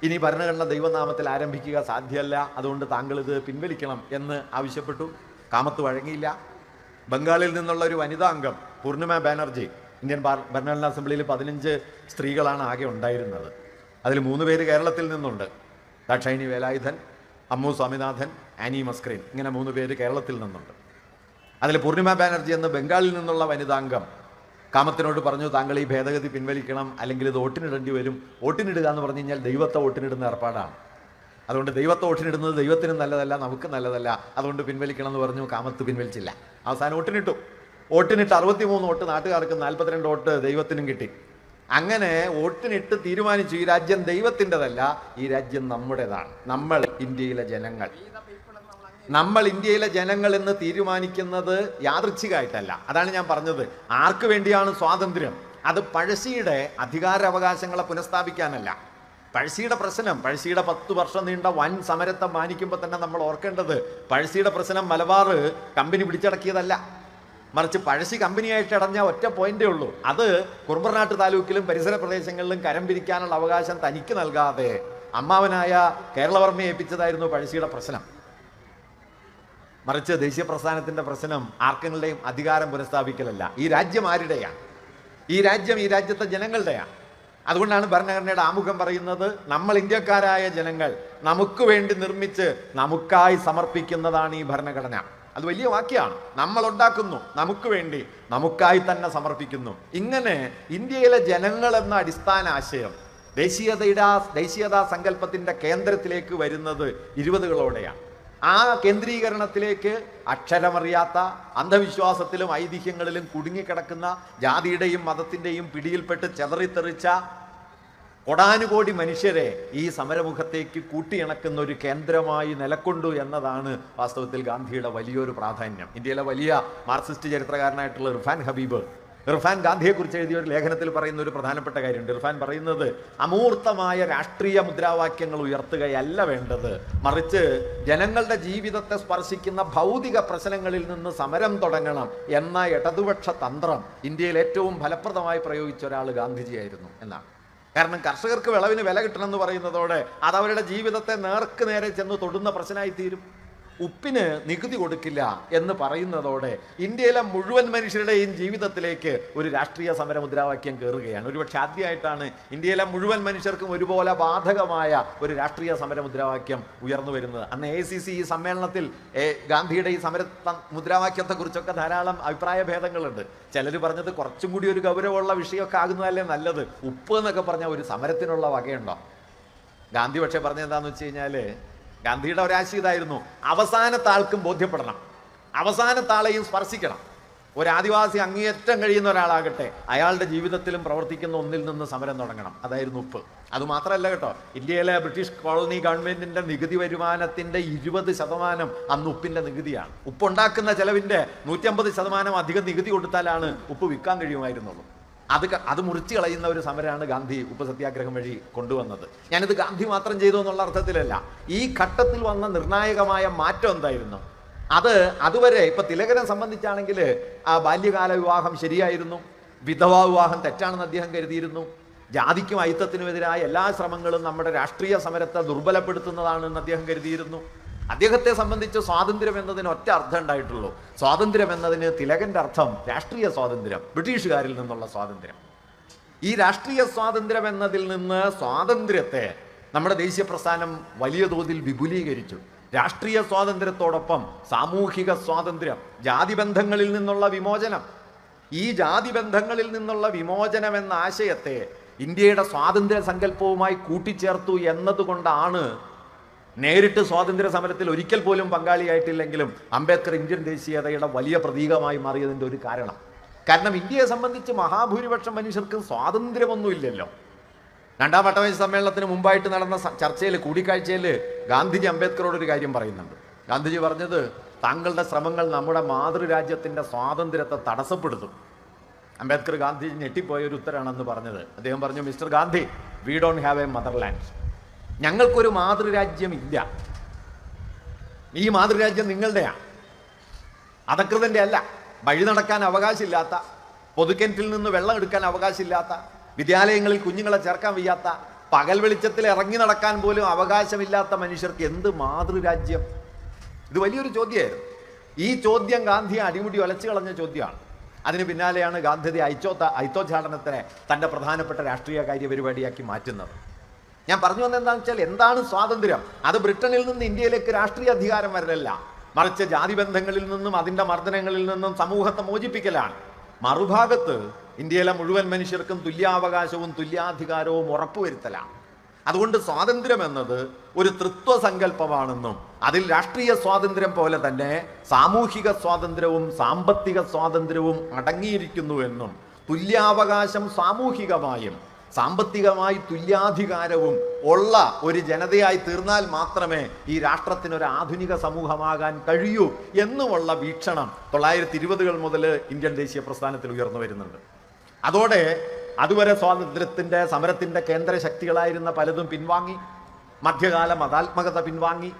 ഇനി ഭരണഘടന ദൈവനാമത്തിൽ ആരംഭിക്കുക സാധ്യമല്ല, അതുകൊണ്ട് താങ്കൾ ഇത് പിൻവലിക്കണം എന്ന് ആവശ്യപ്പെട്ടു. കാമത്ത് വഴങ്ങിയില്ല. ബംഗാളിൽ നിന്നുള്ള ഒരു വനിതാ അംഗം പൂർണിമ ബാനർജി, ഇന്ത്യൻ ഭരണഘടനാ അസംബ്ലിയിൽ 15 സ്ത്രീകളാണ് ആകെ ഉണ്ടായിരുന്നത്. അതിൽ 3 പേര് കേരളത്തിൽ നിന്നുണ്ട്: ദാക്ഷായണി വേലായുധൻ, അമ്മു സ്വാമിനാഥൻ, ആനി മസ്ക്രീൻ. ഇങ്ങനെ 3 പേര് കേരളത്തിൽ നിന്നുണ്ട്. അതിൽ പൂർണിമ ബാനർജി എന്ന ബംഗാളിൽ നിന്നുള്ള വനിതാംഗം കാമത്തിനോട് പറഞ്ഞു, താങ്കൾ ഈ ഭേദഗതി പിൻവലിക്കണം, അല്ലെങ്കിൽ ഇത് വോട്ടിനിടേണ്ടി വരും. വോട്ടിനിടുക എന്ന് പറഞ്ഞു കഴിഞ്ഞാൽ ദൈവത്തെ വോട്ടിനിടുന്ന ഏർപ്പാടാണ്. അതുകൊണ്ട് ദൈവത്തെ വോട്ടിനിടുന്നത് ദൈവത്തിനും നല്ലതല്ല, നമുക്ക് നല്ലതല്ല, അതുകൊണ്ട് പിൻവലിക്കണം എന്ന് പറഞ്ഞു. കാമത്ത് പിൻവലിച്ചില്ല. അവസാനം വോട്ടിനിട്ടു. വോട്ടിനിട്ട് 63 വോട്ട് നാട്ടുകാർക്ക്, 42 വോട്ട് ദൈവത്തിനും കിട്ടി. അങ്ങനെ വോട്ടിനിട്ട് തീരുമാനിച്ചു, ഈ രാജ്യം ദൈവത്തിൻ്റെതല്ല, ഈ രാജ്യം നമ്മുടേതാണ്. നമ്മൾ ഇന്ത്യയിലെ ജനങ്ങൾ. നമ്മൾ ഇന്ത്യയിലെ ജനങ്ങൾ എന്ന് തീരുമാനിക്കുന്നത് യാദൃച്ഛികമായിട്ടല്ല. അതാണ് ഞാൻ പറഞ്ഞത്. ആർക്ക് വേണ്ടിയാണ് സ്വാതന്ത്ര്യം? അത് പഴശ്ശിയുടെ അധികാരാവകാശങ്ങളെ പുനഃസ്ഥാപിക്കാനല്ല. പഴശ്ശിയുടെ പ്രശ്നം, പഴശ്ശിയുടെ 10 വർഷം നീണ്ട വൻ സമരത്തെ മാനിക്കുമ്പോൾ തന്നെ നമ്മൾ ഓർക്കേണ്ടത്, പഴശ്ശിയുടെ പ്രശ്നം മലബാർ കമ്പനി പിടിച്ചടക്കിയതല്ല, മറിച്ച് പഴശ്ശി കമ്പനിയായിട്ട് അടഞ്ഞ ഒറ്റ പോയിന്റേ ഉള്ളൂ. അത് കുറുമ്പർനാട്ട് താലൂക്കിലും പരിസര പ്രദേശങ്ങളിലും കരം പിരിക്കാനുള്ള അവകാശം തനിക്ക് നൽകാതെ അമ്മാവനായ കേരളവർമ്മയെ ഏൽപ്പിച്ചതായിരുന്നു പഴശ്ശിയുടെ പ്രശ്നം. മറിച്ച് ദേശീയ പ്രസ്ഥാനത്തിന്റെ പ്രശ്നം ആർക്കെങ്കിലും അധികാരം പുനഃസ്ഥാപിക്കലല്ല. ഈ രാജ്യം ആരുടെയാണ്? ഈ രാജ്യം ഈ രാജ്യത്തെ ജനങ്ങളുടെയാണ്. അതുകൊണ്ടാണ് ഭരണഘടനയുടെ ആമുഖം പറയുന്നത്, നമ്മൾ ഇന്ത്യക്കാരായ ജനങ്ങൾ നമുക്ക് വേണ്ടി നിർമ്മിച്ച് നമുക്കായി സമർപ്പിക്കുന്നതാണ് ഈ ഭരണഘടന. അത് വലിയ വാക്യമാണ്. നമ്മൾ ഉണ്ടാക്കുന്നു, നമുക്ക് വേണ്ടി, നമുക്കായി തന്നെ സമർപ്പിക്കുന്നു. ഇങ്ങനെ ഇന്ത്യയിലെ ജനങ്ങൾ എന്ന അടിസ്ഥാന ആശയം ദേശീയതാ സങ്കല്പത്തിന്റെ കേന്ദ്രത്തിലേക്ക് വരുന്നത് 20കളോടെയാണ്. ആ കേന്ദ്രീകരണത്തിലേക്ക് അക്ഷരമറിയാത്ത, അന്ധവിശ്വാസത്തിലും ഐതിഹ്യങ്ങളിലും കുടുങ്ങിക്കിടക്കുന്ന, ജാതിയുടെയും മതത്തിൻ്റെയും പിടിയിൽപ്പെട്ട് ചെതറിത്തെറിച്ച കോടാനുകോടി മനുഷ്യരെ ഈ സമരമുഖത്തേക്ക് കൂട്ടിയിണക്കുന്ന ഒരു കേന്ദ്രമായി നിലക്കൊണ്ടു എന്നതാണ് വാസ്തവത്തിൽ ഗാന്ധിയുടെ വലിയൊരു പ്രാധാന്യം. ഇന്ത്യയിലെ വലിയ മാർക്സിസ്റ്റ് ചരിത്രകാരനായിട്ടുള്ള ഇർഫാൻ ഹബീബ്, ഇർഫാൻ ഗാന്ധിയെക്കുറിച്ച് എഴുതിയ ഒരു ലേഖനത്തിൽ പറയുന്ന ഒരു പ്രധാനപ്പെട്ട കാര്യമുണ്ട്. ഇർഫാൻ പറയുന്നത്, അമൂർത്തമായ രാഷ്ട്രീയ മുദ്രാവാക്യങ്ങൾ ഉയർത്തുകയല്ല വേണ്ടത്, മറിച്ച് ജനങ്ങളുടെ ജീവിതത്തെ സ്പർശിക്കുന്ന ഭൗതിക പ്രശ്നങ്ങളിൽ നിന്ന് സമരം തുടങ്ങണം എന്ന ഇടതുപക്ഷ തന്ത്രം ഇന്ത്യയിൽ ഏറ്റവും ഫലപ്രദമായി പ്രയോഗിച്ച ഒരാൾ ഗാന്ധിജിയായിരുന്നു എന്നാണ്. കാരണം കർഷകർക്ക് വിളവിന് വില കിട്ടണമെന്ന് പറയുന്നതോടെ അത് അവരുടെ ജീവിതത്തെ നേർക്ക് നേരെ ചെന്ന് തൊടുന്ന പ്രശ്നമായി തീരും. ഉപ്പിന് നികുതി കൊടുക്കില്ല എന്ന് പറയുന്നതോടെ ഇന്ത്യയിലെ മുഴുവൻ മനുഷ്യരുടെയും ജീവിതത്തിലേക്ക് ഒരു രാഷ്ട്രീയ സമര മുദ്രാവാക്യം കയറുകയാണ്. ഒരുപക്ഷെ ആദ്യമായിട്ടാണ് ഇന്ത്യയിലെ മുഴുവൻ മനുഷ്യർക്കും ഒരുപോലെ ബാധകമായ ഒരു രാഷ്ട്രീയ സമര മുദ്രാവാക്യം ഉയർന്നു വരുന്നത്. അന്ന് AICC ഈ സമ്മേളനത്തിൽ ഗാന്ധിയുടെ ഈ സമര മുദ്രാവാക്യത്തെക്കുറിച്ചൊക്കെ ധാരാളം അഭിപ്രായ ഭേദങ്ങളുണ്ട്. ചിലർ പറഞ്ഞത് കുറച്ചും കൂടി ഒരു ഗൗരവമുള്ള വിഷയമൊക്കെ ആകുന്നതല്ലേ നല്ലത്, ഉപ്പ് എന്നൊക്കെ പറഞ്ഞാൽ ഒരു സമരത്തിനുള്ള വകയുണ്ടോ? ഗാന്ധി പക്ഷേ പറഞ്ഞത് എന്താണെന്ന് വെച്ച് കഴിഞ്ഞാൽ, ഗാന്ധിയുടെ ഒരാശയം ഇതായിരുന്നു, അവസാനത്തെ ആൾക്കും ബോധ്യപ്പെടണം, അവസാനത്തെ ആളെയും സ്പർശിക്കണം. ഒരു ആദിവാസി അങ്ങേയറ്റം കഴിയുന്ന ഒരാളാകട്ടെ, അയാളുടെ ജീവിതത്തിലും പ്രവർത്തിക്കുന്ന ഒന്നിൽ നിന്ന് സമരം തുടങ്ങണം. അതായിരുന്നു ഉപ്പ്. അതുമാത്രമല്ല കേട്ടോ, ഇന്ത്യയിലെ ബ്രിട്ടീഷ് കോളനി ഗവൺമെന്റിന്റെ നികുതി വരുമാനത്തിന്റെ 20% അന്ന് ഉപ്പിന്റെ നികുതിയാണ്. ഉപ്പുണ്ടാക്കുന്ന ചെലവിന്റെ 150% അധികം നികുതി കൊടുത്താലാണ് ഉപ്പ് വിൽക്കാൻ കഴിയുമായിരുന്നുള്ളൂ. അത് മുറിച്ച് കളയുന്ന ഒരു സമരമാണ് ഗാന്ധി ഉപ്പ് സത്യാഗ്രഹം വഴി കൊണ്ടുവന്നത്. ഞാനിത് ഗാന്ധി മാത്രം ചെയ്തു എന്നുള്ള അർത്ഥത്തിലല്ല. ഈ ഘട്ടത്തിൽ വന്ന നിർണായകമായ മാറ്റം എന്തായിരുന്നു? അതുവരെ ഇപ്പൊ തിലകനെ സംബന്ധിച്ചാണെങ്കിൽ ആ ബാല്യകാല വിവാഹം ശരിയായിരുന്നു, വിധവാ വിവാഹം തെറ്റാണെന്ന് അദ്ദേഹം കരുതിയിരുന്നു. ജാതിക്കും ഐത്തത്തിനുമെതിരായ എല്ലാ ശ്രമങ്ങളും നമ്മുടെ രാഷ്ട്രീയ സമരത്തെ ദുർബലപ്പെടുത്തുന്നതാണെന്ന് അദ്ദേഹം കരുതിയിരുന്നു. അദ്ദേഹത്തെ സംബന്ധിച്ച് സ്വാതന്ത്ര്യം എന്നതിന് ഒറ്റ അർത്ഥം ഉണ്ടായിട്ടുള്ളൂ. സ്വാതന്ത്ര്യം എന്നതിന് തിലകന്റെ അർത്ഥം രാഷ്ട്രീയ സ്വാതന്ത്ര്യം, ബ്രിട്ടീഷുകാരിൽ നിന്നുള്ള സ്വാതന്ത്ര്യം. ഈ രാഷ്ട്രീയ സ്വാതന്ത്ര്യം എന്നതിൽ നിന്ന് സ്വാതന്ത്ര്യത്തെ നമ്മുടെ ദേശീയ പ്രസ്ഥാനം വലിയ തോതിൽ വിപുലീകരിച്ചു. രാഷ്ട്രീയ സ്വാതന്ത്ര്യത്തോടൊപ്പം സാമൂഹിക സ്വാതന്ത്ര്യം, ജാതിബന്ധങ്ങളിൽ നിന്നുള്ള വിമോചനം, ഈ ജാതിബന്ധങ്ങളിൽ നിന്നുള്ള വിമോചനം എന്ന ആശയത്തെ ഇന്ത്യയുടെ സ്വാതന്ത്ര്യ സങ്കല്പവുമായി കൂട്ടിച്ചേർത്തു എന്നതുകൊണ്ടാണ് നേരിട്ട് സ്വാതന്ത്ര്യ സമരത്തിൽ ഒരിക്കൽ പോലും പങ്കാളിയായിട്ടില്ലെങ്കിലും അംബേദ്കർ ഇന്ത്യൻ ദേശീയതയുടെ വലിയ പ്രതീകമായി മാറിയതിൻ്റെ ഒരു കാരണം. കാരണം ഇന്ത്യയെ സംബന്ധിച്ച് മഹാഭൂരിപക്ഷം മനുഷ്യർക്ക് സ്വാതന്ത്ര്യമൊന്നുമില്ലല്ലോ. രണ്ടാം വട്ടമേശ സമ്മേളനത്തിന് മുമ്പായിട്ട് നടന്ന ചർച്ചയിൽ, കൂടിക്കാഴ്ചയിൽ ഗാന്ധിജി അംബേദ്കറോട് ഒരു കാര്യം പറയുന്നുണ്ട്. ഗാന്ധിജി പറഞ്ഞത്, താങ്കളുടെ ശ്രമങ്ങൾ നമ്മുടെ മാതൃരാജ്യത്തിൻ്റെ സ്വാതന്ത്ര്യത്തെ തടസ്സപ്പെടുത്തും. അംബേദ്കർ ഗാന്ധിജി ഞെട്ടിപ്പോയ ഒരു ഉത്തരമാണെന്ന് പറഞ്ഞത്. അദ്ദേഹം പറഞ്ഞു, mister Gandhi, we don't have A motherland. ഞങ്ങൾക്കൊരു മാതൃരാജ്യം ഇല്ല. ഈ മാതൃരാജ്യം നിങ്ങളുടെയാണ്, അധകൃതൻ്റെ അല്ല. വഴി നടക്കാൻ അവകാശമില്ലാത്ത, പൊതുക്കിണറ്റിൽ നിന്ന് വെള്ളം എടുക്കാൻ അവകാശമില്ലാത്ത, വിദ്യാലയങ്ങളിൽ കുഞ്ഞുങ്ങളെ ചേർക്കാൻ വയ്യാത്ത, പകൽ വെളിച്ചത്തിൽ ഇറങ്ങി നടക്കാൻ പോലും അവകാശമില്ലാത്ത മനുഷ്യർക്ക് എന്ത് മാതൃരാജ്യം? ഇത് വലിയൊരു ചോദ്യമായിരുന്നു. ഈ ചോദ്യം ഗാന്ധിയെ അടിമുടി ഒലച്ചു കളഞ്ഞ ചോദ്യമാണ്. അതിന് പിന്നാലെയാണ് ഗാന്ധിജി ഐത്തോച്ചാടനത്തിനെ തൻ്റെ പ്രധാനപ്പെട്ട രാഷ്ട്രീയ കാര്യപരിപാടിയാക്കി മാറ്റുന്നത്. ഞാൻ പറഞ്ഞു വന്നത് എന്താണെന്ന് വെച്ചാൽ, എന്താണ് സ്വാതന്ത്ര്യം? അത് ബ്രിട്ടനിൽ നിന്ന് ഇന്ത്യയിലേക്ക് രാഷ്ട്രീയ അധികാരം വരലല്ല, മറിച്ച് ജാതിബന്ധങ്ങളിൽ നിന്നും അതിൻ്റെ മർദ്ദനങ്ങളിൽ നിന്നും സമൂഹത്തെ മോചിപ്പിക്കലാണ്. മറുഭാഗത്ത് ഇന്ത്യയിലെ മുഴുവൻ മനുഷ്യർക്കും തുല്യാവകാശവും തുല്യാധികാരവും ഉറപ്പുവരുത്തലാണ്. അതുകൊണ്ട് സ്വാതന്ത്ര്യം എന്നത് ഒരു തൃത്വ സങ്കല്പമാണെന്നും അതിൽ രാഷ്ട്രീയ സ്വാതന്ത്ര്യം പോലെ തന്നെ സാമൂഹിക സ്വാതന്ത്ര്യവും സാമ്പത്തിക സ്വാതന്ത്ര്യവും അടങ്ങിയിരിക്കുന്നുവെന്നും തുല്യാവകാശം സാമൂഹികമായും സാമ്പത്തികമായി തുല്യാധികാരവും ഉള്ള ഒരു ജനതയായി തീർന്നാൽ മാത്രമേ ഈ രാഷ്ട്രത്തിനൊരു ആധുനിക സമൂഹമാകാൻ കഴിയൂ എന്നുമുള്ള വീക്ഷണം 1920-കൾ മുതൽ ഇന്ത്യൻ ദേശീയ പ്രസ്ഥാനത്തിൽ ഉയർന്നു വരുന്നുണ്ട്. അതോടെ അതുവരെ സ്വാതന്ത്ര്യത്തിൻ്റെ സമരത്തിൻ്റെ കേന്ദ്ര ശക്തികളായിരുന്ന പലതും പിൻവാങ്ങി, മധ്യകാല മതാത്മകത പിൻവാങ്ങി,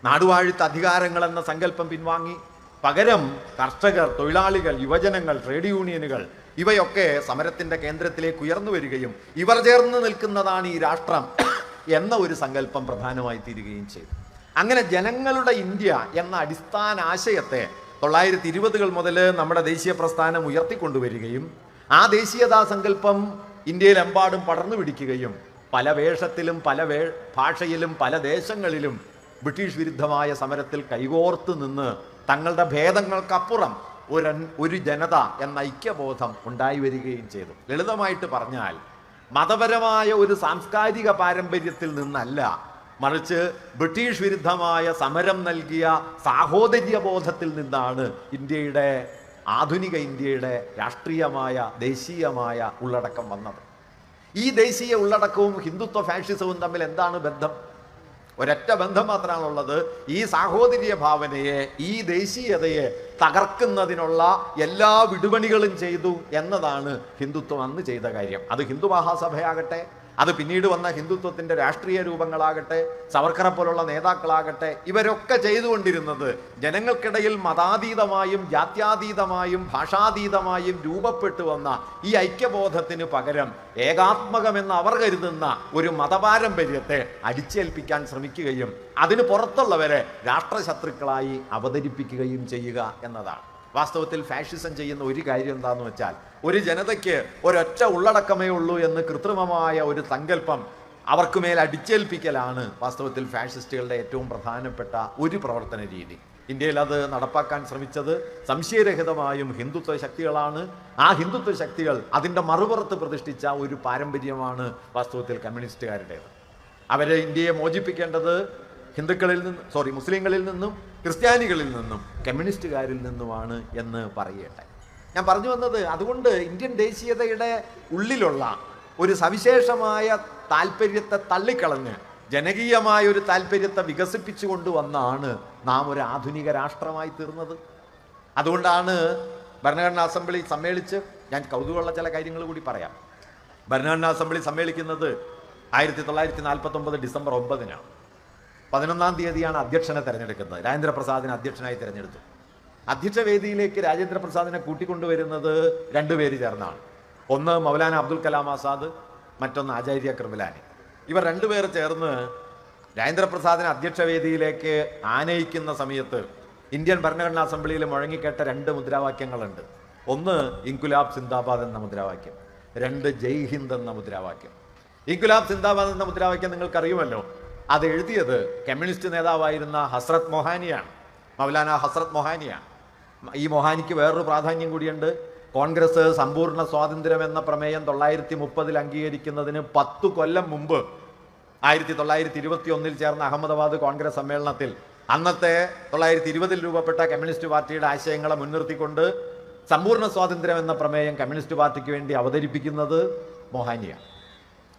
നാടുവാഴുത്ത അധികാരങ്ങൾ എന്ന സങ്കല്പം പിൻവാങ്ങി. പകരം കർഷകർ, തൊഴിലാളികൾ, യുവജനങ്ങൾ, ട്രേഡ് യൂണിയനുകൾ ഇവയൊക്കെ സമരത്തിൻ്റെ കേന്ദ്രത്തിലേക്ക് ഉയർന്നു വരികയും ഇവർ ചേർന്ന് നിൽക്കുന്നതാണ് ഈ രാഷ്ട്രം എന്ന ഒരു സങ്കല്പം പ്രധാനമായി തീരുകയും ചെയ്തു. അങ്ങനെ ജനങ്ങളുടെ ഇന്ത്യ എന്ന അടിസ്ഥാന ആശയത്തെ 1920-കൾ മുതൽ നമ്മുടെ ദേശീയ പ്രസ്ഥാനം ഉയർത്തിക്കൊണ്ടുവരികയും ആ ദേശീയതാ സങ്കല്പം ഇന്ത്യയിലെമ്പാടും പടർന്നു പിടിക്കുകയും പല വേഷത്തിലും പല ഭാഷയിലും പല ദേശങ്ങളിലും ബ്രിട്ടീഷ് വിരുദ്ധമായ സമരത്തിൽ കൈകോർത്ത് നിന്ന് തങ്ങളുടെ ഭേദങ്ങൾക്കപ്പുറം ഒരു ജനത എന്ന ഐക്യബോധം ഉണ്ടായി വരികയും ചെയ്തു. ലളിതമായിട്ട് പറഞ്ഞാൽ, മതപരമായ ഒരു സാംസ്കാരിക പാരമ്പര്യത്തിൽ നിന്നല്ല, മറിച്ച് ബ്രിട്ടീഷ് വിരുദ്ധമായ സമരം നൽകിയ സാഹോദര്യബോധത്തിൽ നിന്നാണ് ആധുനിക ഇന്ത്യയുടെ രാഷ്ട്രീയമായ ദേശീയമായ ഉള്ളടക്കം വന്നത്. ഈ ദേശീയ ഉള്ളടക്കവും ഹിന്ദുത്വ ഫാഷിസവും തമ്മിൽ എന്താണ് ബന്ധം? ഒരൊറ്റ ബന്ധം മാത്രമാണുള്ളത്. ഈ സാഹോദര്യ ഭാവനയെ, ഈ ദേശീയതയെ തകർക്കുന്നതിനുള്ള എല്ലാ വിടുപണികളും ചെയ്തു എന്നതാണ് ഹിന്ദുത്വം അന്ന് ചെയ്ത കാര്യം. അത് ഹിന്ദു മഹാസഭയാകട്ടെ, അത് പിന്നീട് വന്ന ഹിന്ദുത്വത്തിൻ്റെ രാഷ്ട്രീയ രൂപങ്ങളാകട്ടെ, സവർക്കറെ പോലുള്ള നേതാക്കളാകട്ടെ, ഇവരൊക്കെ ചെയ്തുകൊണ്ടിരുന്നത് ജനങ്ങൾക്കിടയിൽ മതാതീതമായും ജാത്യാതീതമായും ഭാഷാതീതമായും രൂപപ്പെട്ടു വന്ന ഈ ഐക്യബോധത്തിന് പകരം ഏകാത്മകമെന്ന് അവർ കരുതുന്ന ഒരു മതപാരമ്പര്യത്തെ അടിച്ചേൽപ്പിക്കാൻ ശ്രമിക്കുകയും അതിന് പുറത്തുള്ളവരെ രാഷ്ട്രശത്രുക്കളായി അവതരിപ്പിക്കുകയും ചെയ്യുക എന്നതാണ്. വാസ്തവത്തിൽ ഫാഷിസം ചെയ്യുന്ന ഒരു കാര്യം എന്താണെന്ന് വെച്ചാൽ, ഒരു ജനതയ്ക്ക് ഒരൊറ്റ ഉള്ളടക്കമേ ഉള്ളൂ എന്ന് കൃത്രിമമായ ഒരു സങ്കല്പം അവർക്ക് മേൽ അടിച്ചേൽപ്പിക്കലാണ് വാസ്തവത്തിൽ ഫാഷിസ്റ്റുകളുടെ ഏറ്റവും പ്രധാനപ്പെട്ട ഒരു പ്രവർത്തന രീതി. ഇന്ത്യയിൽ അത് നടപ്പാക്കാൻ ശ്രമിച്ചത് സംശയരഹിതമായും ഹിന്ദുത്വ ശക്തികളാണ്. ആ ഹിന്ദുത്വ ശക്തികൾ അതിൻ്റെ മറുപുറത്ത് പ്രതിഷ്ഠിച്ച ഒരു പാരമ്പര്യമാണ് വാസ്തവത്തിൽ കമ്മ്യൂണിസ്റ്റുകാരുടേത്. അവരെ ഇന്ത്യയെ മോചിപ്പിക്കേണ്ടത് മുസ്ലിങ്ങളിൽ നിന്നും ക്രിസ്ത്യാനികളിൽ നിന്നും കമ്മ്യൂണിസ്റ്റുകാരിൽ നിന്നുമാണ് എന്ന് പറയട്ടെ. ഞാൻ പറഞ്ഞു വന്നത്, അതുകൊണ്ട് ഇന്ത്യൻ ദേശീയതയുടെ ഉള്ളിലുള്ള ഒരു സവിശേഷമായ താല്പര്യത്തെ തള്ളിക്കളഞ്ഞ് ജനകീയമായ ഒരു താല്പര്യത്തെ വികസിപ്പിച്ചു കൊണ്ടുവന്നാണ് നാം ഒരു ആധുനിക രാഷ്ട്രമായി തീർന്നത്. അതുകൊണ്ടാണ് ഭരണഘടനാ അസംബ്ലി സമ്മേളിച്ച്, ഞാൻ കൗതുകമുള്ള ചില കാര്യങ്ങൾ കൂടി പറയാം. ഭരണഘടനാ അസംബ്ലി സമ്മേളിക്കുന്നത് 1949 ഡിസംബർ 9-നാണ്. 11-ാം തീയതിയാണ് അധ്യക്ഷനെ തിരഞ്ഞെടുക്കുന്നത്. രാജേന്ദ്രപ്രസാദിനെ അധ്യക്ഷനായി തിരഞ്ഞെടുത്തു. അധ്യക്ഷ വേദിയിലേക്ക് രാജേന്ദ്രപ്രസാദിനെ കൂട്ടിക്കൊണ്ടുവരുന്നത് 2 പേര് ചേർന്നാണ്. ഒന്ന് മൗലാന അബ്ദുൽ കലാം ആസാദ്, മറ്റൊന്ന് ആചാര്യ കൃപലാനി. ഇവർ 2 പേർ ചേർന്ന് രാജേന്ദ്രപ്രസാദിനെ അധ്യക്ഷ വേദിയിലേക്ക് ആനയിക്കുന്ന സമയത്ത് ഇന്ത്യൻ ഭരണഘടനാ അസംബ്ലിയിൽ മുഴങ്ങിക്കേട്ട 2 മുദ്രാവാക്യങ്ങളുണ്ട്. ഒന്ന് ഇൻകുലാബ് സിന്ദാബാദ് എന്ന മുദ്രാവാക്യം, 2 ജയ് ഹിന്ദ് എന്ന മുദ്രാവാക്യം. ഇൻക്വിലാബ് സിന്ദാബാദ് എന്ന മുദ്രാവാക്യം നിങ്ങൾക്കറിയുമല്ലോ. അത് എഴുതിയത് കമ്മ്യൂണിസ്റ്റ് നേതാവായിരുന്ന ഹസ്രത്ത് മൊഹാനിയാണ്, മൗലാന ഹസ്രത്ത് മൊഹാനിയാണ്. ഈ മൊഹാനിക്ക് വേറൊരു പ്രാധാന്യം കൂടിയുണ്ട്. കോൺഗ്രസ് സമ്പൂർണ്ണ സ്വാതന്ത്ര്യം എന്ന പ്രമേയം 1930 അംഗീകരിക്കുന്നതിന് 10 കൊല്ലം മുമ്പ് 1921 ചേർന്ന അഹമ്മദാബാദ് കോൺഗ്രസ് സമ്മേളനത്തിൽ അന്നത്തെ 1920 രൂപപ്പെട്ട കമ്മ്യൂണിസ്റ്റ് പാർട്ടിയുടെ ആശയങ്ങളെ മുൻനിർത്തിക്കൊണ്ട് സമ്പൂർണ്ണ സ്വാതന്ത്ര്യം എന്ന പ്രമേയം കമ്മ്യൂണിസ്റ്റ് പാർട്ടിക്ക് വേണ്ടി അവതരിപ്പിക്കുന്നത് മൊഹാനിയാണ്.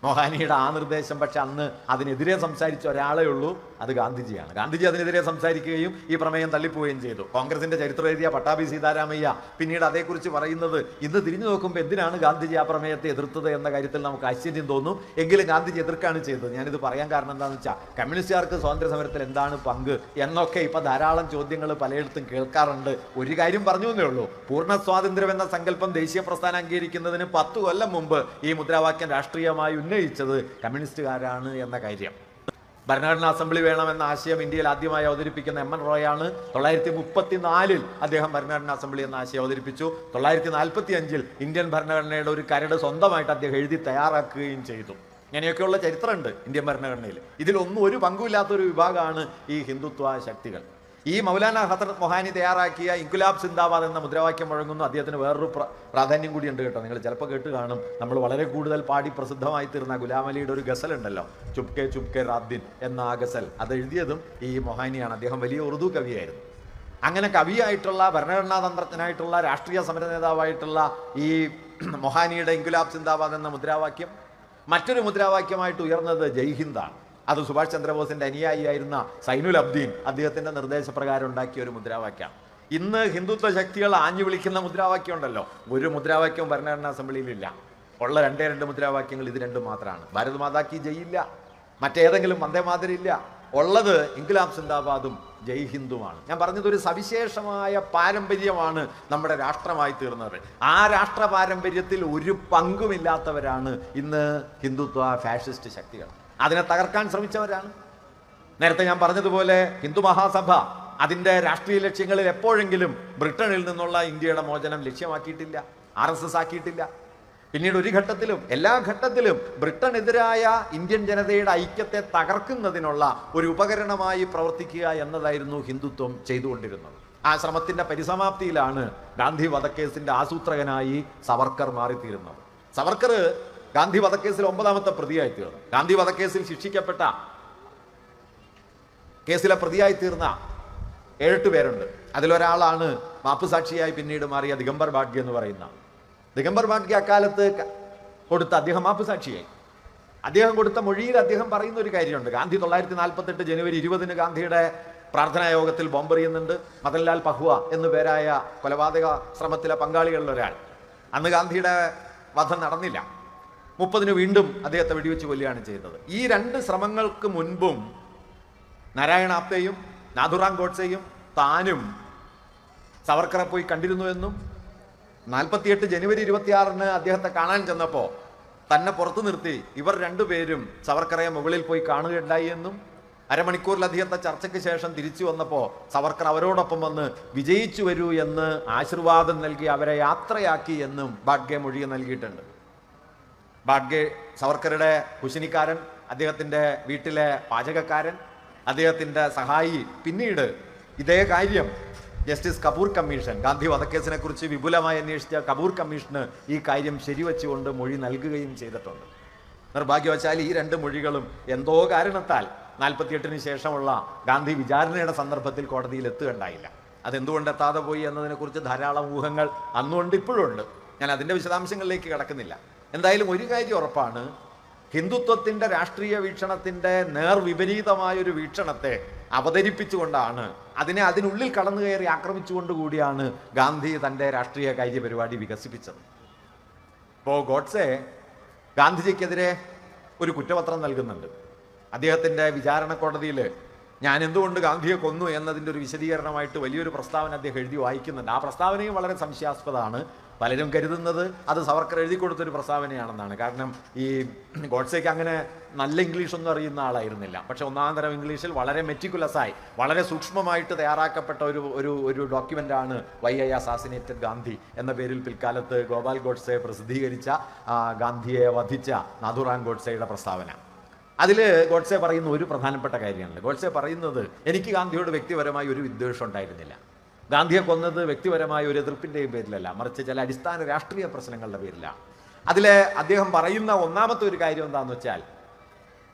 മൊഹാനിയുടെ ആ നിർദ്ദേശം പക്ഷെ അന്ന് അതിനെതിരെ സംസാരിച്ച ഒരാളേ ഉള്ളൂ, അത് ഗാന്ധിജിയാണ്. ഗാന്ധിജി അതിനെതിരെ സംസാരിക്കുകയും ഈ പ്രമേയം തള്ളിപ്പോവുകയും ചെയ്തു. കോൺഗ്രസിന്റെ ചരിത്രം എഴുതിയ പട്ടാഭി സീതാരാമയ്യ പിന്നീട് അതേക്കുറിച്ച് പറയുന്നത്, ഇന്ന് തിരിഞ്ഞു നോക്കുമ്പോൾ എന്തിനാണ് ഗാന്ധിജി ആ പ്രമേയത്തെ എതിർത്തത് എന്ന കാര്യത്തിൽ നമുക്ക് ആശ്ചര്യം തോന്നും. എങ്കിലും ഗാന്ധിജി എതിർക്കാണ് ചെയ്തത്. ഞാനിത് പറയാൻ കാരണം എന്താണെന്ന് വെച്ചാൽ, കമ്മ്യൂണിസ്റ്റുകാർക്ക് സ്വാതന്ത്ര്യ സമരത്തിൽ എന്താണ് പങ്ക് എന്നൊക്കെ ഇപ്പൊ ധാരാളം ചോദ്യങ്ങൾ പലയിടത്തും കേൾക്കാറുണ്ട്. ഒരു കാര്യം പറഞ്ഞു എന്നേ ഉള്ളൂ, പൂർണ്ണ സ്വാതന്ത്ര്യം എന്ന സങ്കല്പം ദേശീയ പ്രസ്ഥാനം അംഗീകരിക്കുന്നതിന് 10 കൊല്ലം മുമ്പ് ഈ മുദ്രാവാക്യം രാഷ്ട്രീയമായി ഉന്നയിച്ചത് കമ്മ്യൂണിസ്റ്റുകാരാണ് എന്ന കാര്യം. ഭരണഘടനാ അസംബ്ലി വേണമെന്ന ആശയം ഇന്ത്യയിൽ ആദ്യമായി അവതരിപ്പിക്കുന്ന എം എൻ റോയാണ്. 1934 അദ്ദേഹം ഭരണഘടനാ അസംബ്ലി എന്ന ആശയം അവതരിപ്പിച്ചു. 1945 ഇന്ത്യൻ ഭരണഘടനയുടെ ഒരു കരട് സ്വന്തമായിട്ട് അദ്ദേഹം എഴുതി തയ്യാറാക്കുകയും ചെയ്തു. ഇങ്ങനെയൊക്കെയുള്ള ചരിത്രമുണ്ട് ഇന്ത്യൻ ഭരണഘടനയിൽ. ഇതിലൊന്നും ഒരു പങ്കുമില്ലാത്തൊരു വിഭാഗമാണ് ഈ ഹിന്ദുത്വ ശക്തികൾ. ഈ മൗലാന ഹസ്രത്ത് മൊഹാനി തയ്യാറാക്കിയ ഇൻക്വിലാബ് സിന്ദാബാദ് എന്ന മുദ്രാവാക്യം മുഴങ്ങുന്നു. അദ്ദേഹത്തിന് വേറൊരു പ്രാധാന്യം കൂടിയുണ്ട് കേട്ടോ. നിങ്ങൾ ചിലപ്പോൾ കേട്ട് കാണും, നമ്മൾ വളരെ കൂടുതൽ പാടി പ്രസിദ്ധമായി തീർന്ന ഗുലാം അലിയുടെ ഒരു ഗസൽ ഉണ്ടല്ലോ, ചുപ്കെ ചുപ്കെ റാദ്ദിൻ എന്ന ആ ഗസൽ, അത് എഴുതിയതും ഈ മൊഹാനിയാണ്. അദ്ദേഹം വലിയ ഉറുദു കവിയായിരുന്നു. അങ്ങനെ കവിയായിട്ടുള്ള, ഭരണഘടനാ തന്ത്രജ്ഞനായിട്ടുള്ള, രാഷ്ട്രീയ സമര നേതാവായിട്ടുള്ള ഈ മൊഹാനിയുടെ ഇൻക്വിലാബ് സിന്ദാബാദ് എന്ന മുദ്രാവാക്യം മറ്റൊരു മുദ്രാവാക്യമായിട്ട് ഉയർന്നത് ജയ് ഹിന്ദാണ്. അത് സുഭാഷ് ചന്ദ്രബോസിന്റെ അനുയായിയായിരുന്ന സൈനുൽ അബ്ദീൻ അദ്ദേഹത്തിന്റെ നിർദ്ദേശപ്രകാരം ഉണ്ടാക്കിയ ഒരു മുദ്രാവാക്യം. ഇന്ന് ഹിന്ദുത്വ ശക്തികൾ ആഞ്ഞു വിളിക്കുന്ന മുദ്രാവാക്യം ഉണ്ടല്ലോ, ഒരു മുദ്രാവാക്യവും ഭരണഘടനാ അസംബ്ലിയിലില്ല. ഉള്ള 2 മുദ്രാവാക്യങ്ങൾ ഇത് 2 മാത്രമാണ്. ഭാരത് മാതാ കി ജയ് ഇല്ല, മറ്റേതെങ്കിലും വന്ദേ മാതരം ഇല്ല. ഉള്ളത് ഇൻക്വിലാബ് സിന്ദാബാദും ജയ് ഹിന്ദുമാണ്. ഞാൻ പറഞ്ഞത് ഒരു സവിശേഷമായ പാരമ്പര്യമാണ് നമ്മുടെ രാഷ്ട്രമായി തീർന്നത്. ആ രാഷ്ട്ര പാരമ്പര്യത്തിൽ ഒരു പങ്കുമില്ലാത്തവരാണ് ഇന്ന് ഹിന്ദുത്വ ഫാഷിസ്റ്റ് ശക്തികൾ. അതിനെ തകർക്കാൻ ശ്രമിച്ചവരാണ്. നേരത്തെ ഞാൻ പറഞ്ഞതുപോലെ ഹിന്ദു മഹാസഭ അതിൻ്റെ രാഷ്ട്രീയ ലക്ഷ്യങ്ങളിൽ എപ്പോഴെങ്കിലും ബ്രിട്ടനിൽ നിന്നുള്ള ഇന്ത്യയുടെ മോചനം ലക്ഷ്യമാക്കിയിട്ടില്ല, RSS ആക്കിയിട്ടില്ല. പിന്നീട് ഒരു ഘട്ടത്തിലും, എല്ലാ ഘട്ടത്തിലും ബ്രിട്ടനെതിരായ ഇന്ത്യൻ ജനതയുടെ ഐക്യത്തെ തകർക്കുന്നതിനുള്ള ഒരു ഉപകരണമായി പ്രവർത്തിക്കുക എന്നതായിരുന്നു ഹിന്ദുത്വം ചെയ്തുകൊണ്ടിരുന്നത്. ആ ശ്രമത്തിന്റെ പരിസമാപ്തിയിലാണ് ഗാന്ധി വധക്കേസിന്റെ ആസൂത്രകനായി സവർക്കർ മാറിത്തീരുന്നത്. സവർക്കർ ഗാന്ധി വധക്കേസിൽ 9ാമത്തെ പ്രതിയായി തീർന്നു. ഗാന്ധി വധക്കേസിൽ ശിക്ഷിക്കപ്പെട്ട കേസിലെ പ്രതിയായി തീർന്ന 7 പേരുണ്ട്. അതിലൊരാളാണ് മാപ്പുസാക്ഷിയായി പിന്നീട് മാറിയ ദിഗംബർ ബാഡ്ഗെ എന്ന് പറയുന്ന. ദിഗംബർ ബാഡ്ഗെ അക്കാലത്ത് കൊടുത്ത, അദ്ദേഹം മാപ്പുസാക്ഷിയായി. അദ്ദേഹം കൊടുത്ത മൊഴിയിൽ അദ്ദേഹം പറയുന്ന ഒരു കാര്യമുണ്ട്. ഗാന്ധി 1948 ജനുവരി 20 ഗാന്ധിയുടെ പ്രാർത്ഥനാ യോഗത്തിൽ ബോംബെറിയുന്നുണ്ട്. മദൻലാൽ പഹുവ എന്നു പേരായ കൊലപാതക ശ്രമത്തിലെ പങ്കാളികളിൽ ഒരാൾ. അന്ന് ഗാന്ധിയുടെ വധം നടന്നില്ല. 30 വീണ്ടും അദ്ദേഹത്തെ വെടിവെച്ച് കൊല്ലുകയാണ് ചെയ്തത്. ഈ 2 ശ്രമങ്ങൾക്ക് മുൻപും നാരായണ ആപ്തെയും നാഥുറാം ഗോഡ്സെയും താനും സവർക്കറെ പോയി കണ്ടിരുന്നുവെന്നും 48 ജനുവരി 26 അദ്ദേഹത്തെ കാണാൻ ചെന്നപ്പോൾ തന്നെ പുറത്തു നിർത്തി ഇവർ 2 പേരും സവർക്കറെ മുകളിൽ പോയി കാണുകയുണ്ടായി എന്നും, അരമണിക്കൂറിലധികത്തെ ചർച്ചയ്ക്ക് ശേഷം തിരിച്ചു വന്നപ്പോൾ സവർക്കർ അവരോടൊപ്പം വന്ന് വിജയിച്ചു വരൂ എന്ന് ആശീർവാദം നൽകി അവരെ യാത്രയാക്കി എന്നും ബാഡ്ഗെ മൊഴി നൽകിയിട്ടുണ്ട്. ബാഡ്ഗെ സവർക്കറുടെ കുശിനിക്കാരൻ, അദ്ദേഹത്തിൻ്റെ വീട്ടിലെ പാചകക്കാരൻ, അദ്ദേഹത്തിൻ്റെ സഹായി. പിന്നീട് ഇതേ കാര്യം ജസ്റ്റിസ് കപൂർ കമ്മീഷൻ, ഗാന്ധി വധക്കേസിനെ കുറിച്ച് വിപുലമായി അന്വേഷിച്ച കപൂർ കമ്മീഷന് ഈ കാര്യം ശരിവെച്ചുകൊണ്ട് മൊഴി നൽകുകയും ചെയ്തിട്ടുണ്ട്. നിർഭാഗ്യവശാൽ ഈ 2 മൊഴികളും എന്തോ കാരണത്താൽ 48 ശേഷമുള്ള ഗാന്ധി വിചാരണയുടെ സന്ദർഭത്തിൽ കോടതിയിൽ എത്തുകയുണ്ടായില്ല. അതെന്തുകൊണ്ട് എത്താതെ പോയി എന്നതിനെക്കുറിച്ച് ധാരാളം ഊഹങ്ങൾ അന്നുണ്ട്, ഇപ്പോഴുണ്ട്. ഞാൻ അതിൻ്റെ വിശദാംശങ്ങളിലേക്ക് കടക്കുന്നില്ല. എന്തായാലും ഒരു കാര്യം ഉറപ്പാണ്, ഹിന്ദുത്വത്തിൻ്റെ രാഷ്ട്രീയ വീക്ഷണത്തിൻ്റെ നേർവിപരീതമായൊരു വീക്ഷണത്തെ അവതരിപ്പിച്ചുകൊണ്ടാണ്, അതിനുള്ളിൽ കടന്നു കയറി ആക്രമിച്ചുകൊണ്ടുകൂടിയാണ് ഗാന്ധി തൻ്റെ രാഷ്ട്രീയ കാര്യപരിപാടി വികസിപ്പിച്ചത്. ഇപ്പോൾ ഗോഡ്സെ ഗാന്ധിജിക്കെതിരെ ഒരു കുറ്റപത്രം നൽകുന്നുണ്ട്. അദ്ദേഹത്തിൻ്റെ വിചാരണ കോടതിയിൽ ഞാൻ എന്തുകൊണ്ട് ഗാന്ധിയെ കൊന്നു എന്നതിൻ്റെ ഒരു വിശദീകരണമായിട്ട് വലിയൊരു പ്രസ്താവന അദ്ദേഹം എഴുതി വായിക്കുന്നുണ്ട്. ആ പ്രസ്താവനയും വളരെ സംശയാസ്പദമാണ്. പലരും കരുതുന്നത് അത് സവർക്കർ എഴുതി കൊടുത്തൊരു പ്രസ്താവനയാണെന്നാണ്. കാരണം ഈ ഗോഡ്സേക്ക് അങ്ങനെ നല്ല ഇംഗ്ലീഷൊന്നും അറിയുന്ന ആളായിരുന്നില്ല. പക്ഷെ ഒന്നാം തരം ഇംഗ്ലീഷിൽ വളരെ മെറ്റിക്കുലസായി വളരെ സൂക്ഷ്മമായിട്ട് തയ്യാറാക്കപ്പെട്ട ഒരു ഡോക്യുമെൻ്റാണ് വൈ ഐ അസാസിനേറ്റഡ് ഗാന്ധി എന്ന പേരിൽ പിൽക്കാലത്ത് ഗോപാൽ ഗോഡ്സെ പ്രസിദ്ധീകരിച്ച ഗാന്ധിയെ വധിച്ച നാഥുറാം ഗോഡ്സെയുടെ പ്രസ്താവന. അതിൽ ഗോഡ്സെ പറയുന്ന ഒരു പ്രധാനപ്പെട്ട കാര്യമാണ്. ഗോഡ്സെ പറയുന്നത് എനിക്ക് ഗാന്ധിയോട് വ്യക്തിപരമായി ഒരു വിദ്വേഷം ഉണ്ടായിരുന്നില്ല. ഗാന്ധിയെ കൊന്നത് വ്യക്തിപരമായ ഒരു എതിർപ്പിൻ്റെയും പേരിലല്ല, മറിച്ച് ചില അടിസ്ഥാന രാഷ്ട്രീയ പ്രശ്നങ്ങളുടെ പേരിലാണ്. അതിൽ അദ്ദേഹം പറയുന്ന ഒന്നാമത്തെ ഒരു കാര്യം എന്താണെന്ന് വെച്ചാൽ,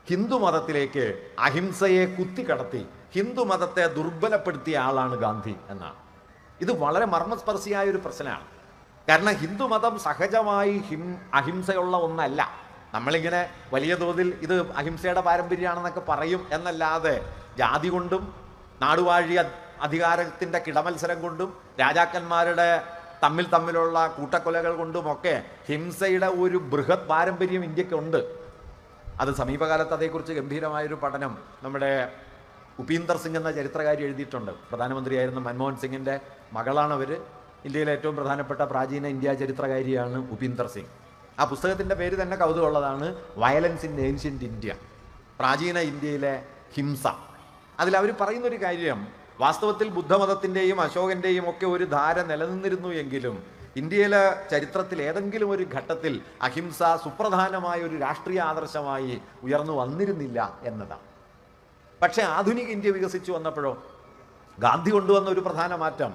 ഹിന്ദു മതത്തിലേക്ക് അഹിംസയെ കുത്തിക്കടത്തി ഹിന്ദു മതത്തെ ദുർബലപ്പെടുത്തിയ ആളാണ് ഗാന്ധി എന്നാണ്. ഇത് വളരെ മർമ്മസ്പർശിയായ ഒരു പ്രശ്നമാണ്. കാരണം ഹിന്ദുമതം സഹജമായി അഹിംസയുള്ള ഒന്നല്ല. നമ്മളിങ്ങനെ വലിയ തോതിൽ ഇത് അഹിംസയുടെ പാരമ്പര്യമാണെന്നൊക്കെ പറയും എന്നല്ലാതെ ജാതി കൊണ്ടും നാടുവാഴി അധികാരത്തിൻ്റെ കിടമത്സരം കൊണ്ടും രാജാക്കന്മാരുടെ തമ്മിലുള്ള കൂട്ടക്കൊലകൾ കൊണ്ടുമൊക്കെ ഹിംസയുടെ ഒരു ബൃഹത് പാരമ്പര്യം ഇന്ത്യക്കുണ്ട്. അത് സമീപകാലത്ത് അതേക്കുറിച്ച് ഗംഭീരമായൊരു പഠനം നമ്മുടെ ഉപീന്ദർ സിംഗ് എന്ന ചരിത്രകാരി എഴുതിയിട്ടുണ്ട്. പ്രധാനമന്ത്രിയായിരുന്ന മൻമോഹൻ സിംഗിൻ്റെ മകളാണ് അവർ. ഇന്ത്യയിലെ ഏറ്റവും പ്രധാനപ്പെട്ട പ്രാചീന ഇന്ത്യ ചരിത്രകാരിയാണ് ഉപീന്ദർ സിംഗ്. ആ പുസ്തകത്തിൻ്റെ പേര് തന്നെ കൗതുകമുള്ളതാണ്, വയലൻസ് ഇൻ ഏൻഷ്യൻ്റ് ഇന്ത്യ, പ്രാചീന ഇന്ത്യയിലെ ഹിംസ. അതിലവർ പറയുന്നൊരു കാര്യം, വാസ്തവത്തിൽ ബുദ്ധമതത്തിൻ്റെയും അശോകൻ്റെയും ഒക്കെ ഒരു ധാര നിലനിന്നിരുന്നു എങ്കിലും ഇന്ത്യയിലെ ചരിത്രത്തിൽ ഏതെങ്കിലും ഒരു ഘട്ടത്തിൽ അഹിംസ സുപ്രധാനമായ ഒരു രാഷ്ട്രീയ ആദർശമായി ഉയർന്നു വന്നിരുന്നില്ല എന്നതാണ്. പക്ഷേ ആധുനിക ഇന്ത്യ വികസിച്ചു വന്നപ്പോഴോ ഗാന്ധി കൊണ്ടുവന്ന ഒരു പ്രധാന മാറ്റം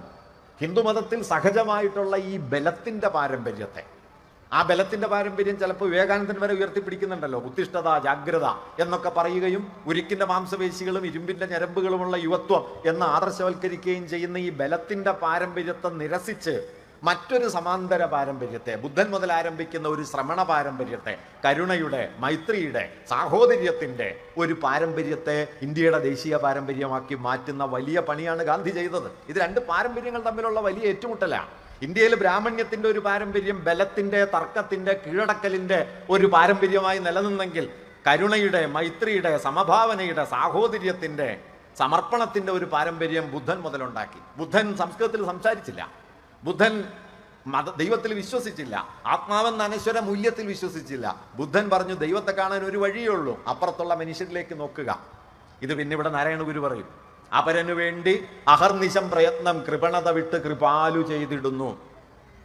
ഹിന്ദുമതത്തിൽ സഹജമായിട്ടുള്ള ഈ ബലത്തിൻ്റെ പാരമ്പര്യത്തെ, ആ ബലത്തിൻ്റെ പാരമ്പര്യം ചിലപ്പോൾ വിവേകാനന്ദൻ വരെ ഉയർത്തിപ്പിടിക്കുന്നുണ്ടല്ലോ, ഉത്തിഷ്ഠത ജാഗ്രത എന്നൊക്കെ പറയുകയും ഉരുക്കിൻ്റെ മാംസപേശികളും ഇരുമ്പിൻ്റെ ഞരമ്പുകളുമുള്ള യുവത്വം എന്ന് ആദർശവൽക്കരിക്കുകയും ചെയ്യുന്ന ഈ ബലത്തിൻ്റെ പാരമ്പര്യത്തെ നിരസിച്ച് മറ്റൊരു സമാന്തര പാരമ്പര്യത്തെ, ബുദ്ധൻ മുതൽ ആരംഭിക്കുന്ന ഒരു ശ്രമണ പാരമ്പര്യത്തെ, കരുണയുടെ, മൈത്രിയുടെ, സാഹോദര്യത്തിൻ്റെ ഒരു പാരമ്പര്യത്തെ ഇന്ത്യയുടെ ദേശീയ പാരമ്പര്യമാക്കി മാറ്റുന്ന വലിയ പണിയാണ് ഗാന്ധി ചെയ്തത്. ഇത് രണ്ട് പാരമ്പര്യങ്ങൾ തമ്മിലുള്ള വലിയ ഏറ്റുമുട്ടലാണ്. ഇന്ത്യയിൽ ബ്രാഹ്മണ്യത്തിൻ്റെ ഒരു പാരമ്പര്യം ബലത്തിൻ്റെ, തർക്കത്തിൻ്റെ, കീഴടക്കലിൻ്റെ ഒരു പാരമ്പര്യമായി നിലനിന്നെങ്കിൽ കരുണയുടെ, മൈത്രിയുടെ, സമഭാവനയുടെ, സാഹോദര്യത്തിൻ്റെ, സമർപ്പണത്തിൻ്റെ ഒരു പാരമ്പര്യം ബുദ്ധൻ മുതലുണ്ടാക്കി. ബുദ്ധൻ സംസ്കൃതത്തിൽ സംസാരിച്ചില്ല, ബുദ്ധൻ ദൈവത്തിൽ വിശ്വസിച്ചില്ല, ആത്മാവെന്ന അനശ്വര മൂല്യത്തിൽ വിശ്വസിച്ചില്ല. ബുദ്ധൻ പറഞ്ഞു ദൈവത്തെ കാണാൻ ഒരു വഴിയേ ഉള്ളൂ, അപ്പുറത്തുള്ള മനുഷ്യരിലേക്ക് നോക്കുക. ഇത് പിന്നെ ഇവിടെ നാരായണ ഗുരു പറയും, അപരനു വേണ്ടി അഹർനിശം പ്രയത്നം കൃപണത വിട്ട് കൃപാലു ചെയ്തിടുന്നു.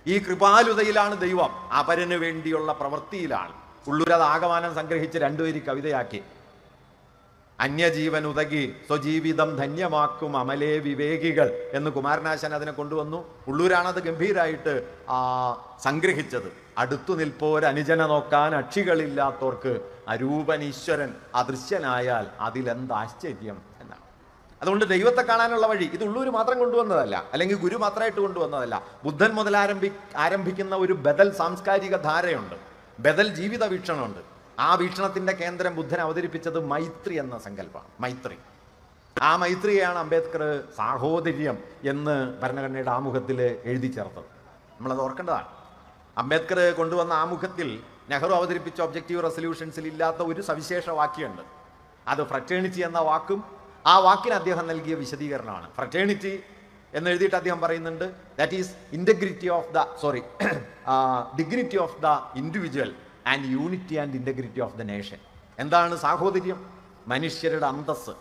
ഈ കൃപാലുതയിലാണ് ദൈവം, അപരനു വേണ്ടിയുള്ള പ്രവൃത്തിയിലാണ്. ഉള്ളൂരത് ആകമാനം സംഗ്രഹിച്ച് രണ്ടുപേരി കവിതയാക്കി. അന്യജീവൻ ഉതകി സ്വജീവിതം ധന്യമാക്കും അമലേ വിവേകികൾ എന്ന് കുമാരനാശൻ അതിനെ കൊണ്ടുവന്നു. ഉള്ളൂരാണത് ഗംഭീരായിട്ട് സംഗ്രഹിച്ചത്. അടുത്തു നിൽപ്പോരനുജന നോക്കാൻ അക്ഷികളില്ലാത്തോർക്ക് അരൂപനീശ്വരൻ അദൃശ്യനായാൽ അതിലെന്താശ്ചര്യം എന്നാണ്. അതുകൊണ്ട് ദൈവത്തെ കാണാനുള്ള വഴി ഇത് ഉള്ളൂർ മാത്രം കൊണ്ടുവന്നതല്ല, അല്ലെങ്കിൽ ഗുരു മാത്രമായിട്ട് കൊണ്ടുവന്നതല്ല. ബുദ്ധൻ മുതൽ ആരംഭിക്കുന്ന ഒരു ബദൽ സാംസ്കാരിക ധാരയുണ്ട്, ബദൽ ജീവിത വീക്ഷണമുണ്ട്. ആ വീക്ഷണത്തിൻ്റെ കേന്ദ്രം ബുദ്ധൻ അവതരിപ്പിച്ചത് മൈത്രി എന്ന സങ്കല്പമാണ്. മൈത്രി, ആ മൈത്രിയെയാണ് അംബേദ്കർ സാഹോദര്യം എന്ന് ഭരണഘടനയുടെ ആമുഖത്തിൽ എഴുതി ചേർത്തത്. നമ്മളത് ഓർക്കേണ്ടതാണ്. അംബേദ്കർ കൊണ്ടുവന്ന ആമുഖത്തിൽ നെഹ്റു അവതരിപ്പിച്ച ഒബ്ജക്റ്റീവ് റെസൊല്യൂഷൻസിൽ ഇല്ലാത്ത ഒരു സവിശേഷ വാക്യമുണ്ട്. അത് ഫ്രറ്റേണിറ്റി എന്ന വാക്കും ആ വാക്കിന് അദ്ദേഹം നൽകിയ വിശദീകരണമാണ്. ഫ്രറ്റേണിറ്റി എന്നെഴുതിയിട്ട് അദ്ദേഹം പറയുന്നുണ്ട്, that is dignity of the individual and unity and integrity of the nation. എന്താണ് സാഹോദര്യം? മനുഷ്യരുടെ അന്തസ്സ്,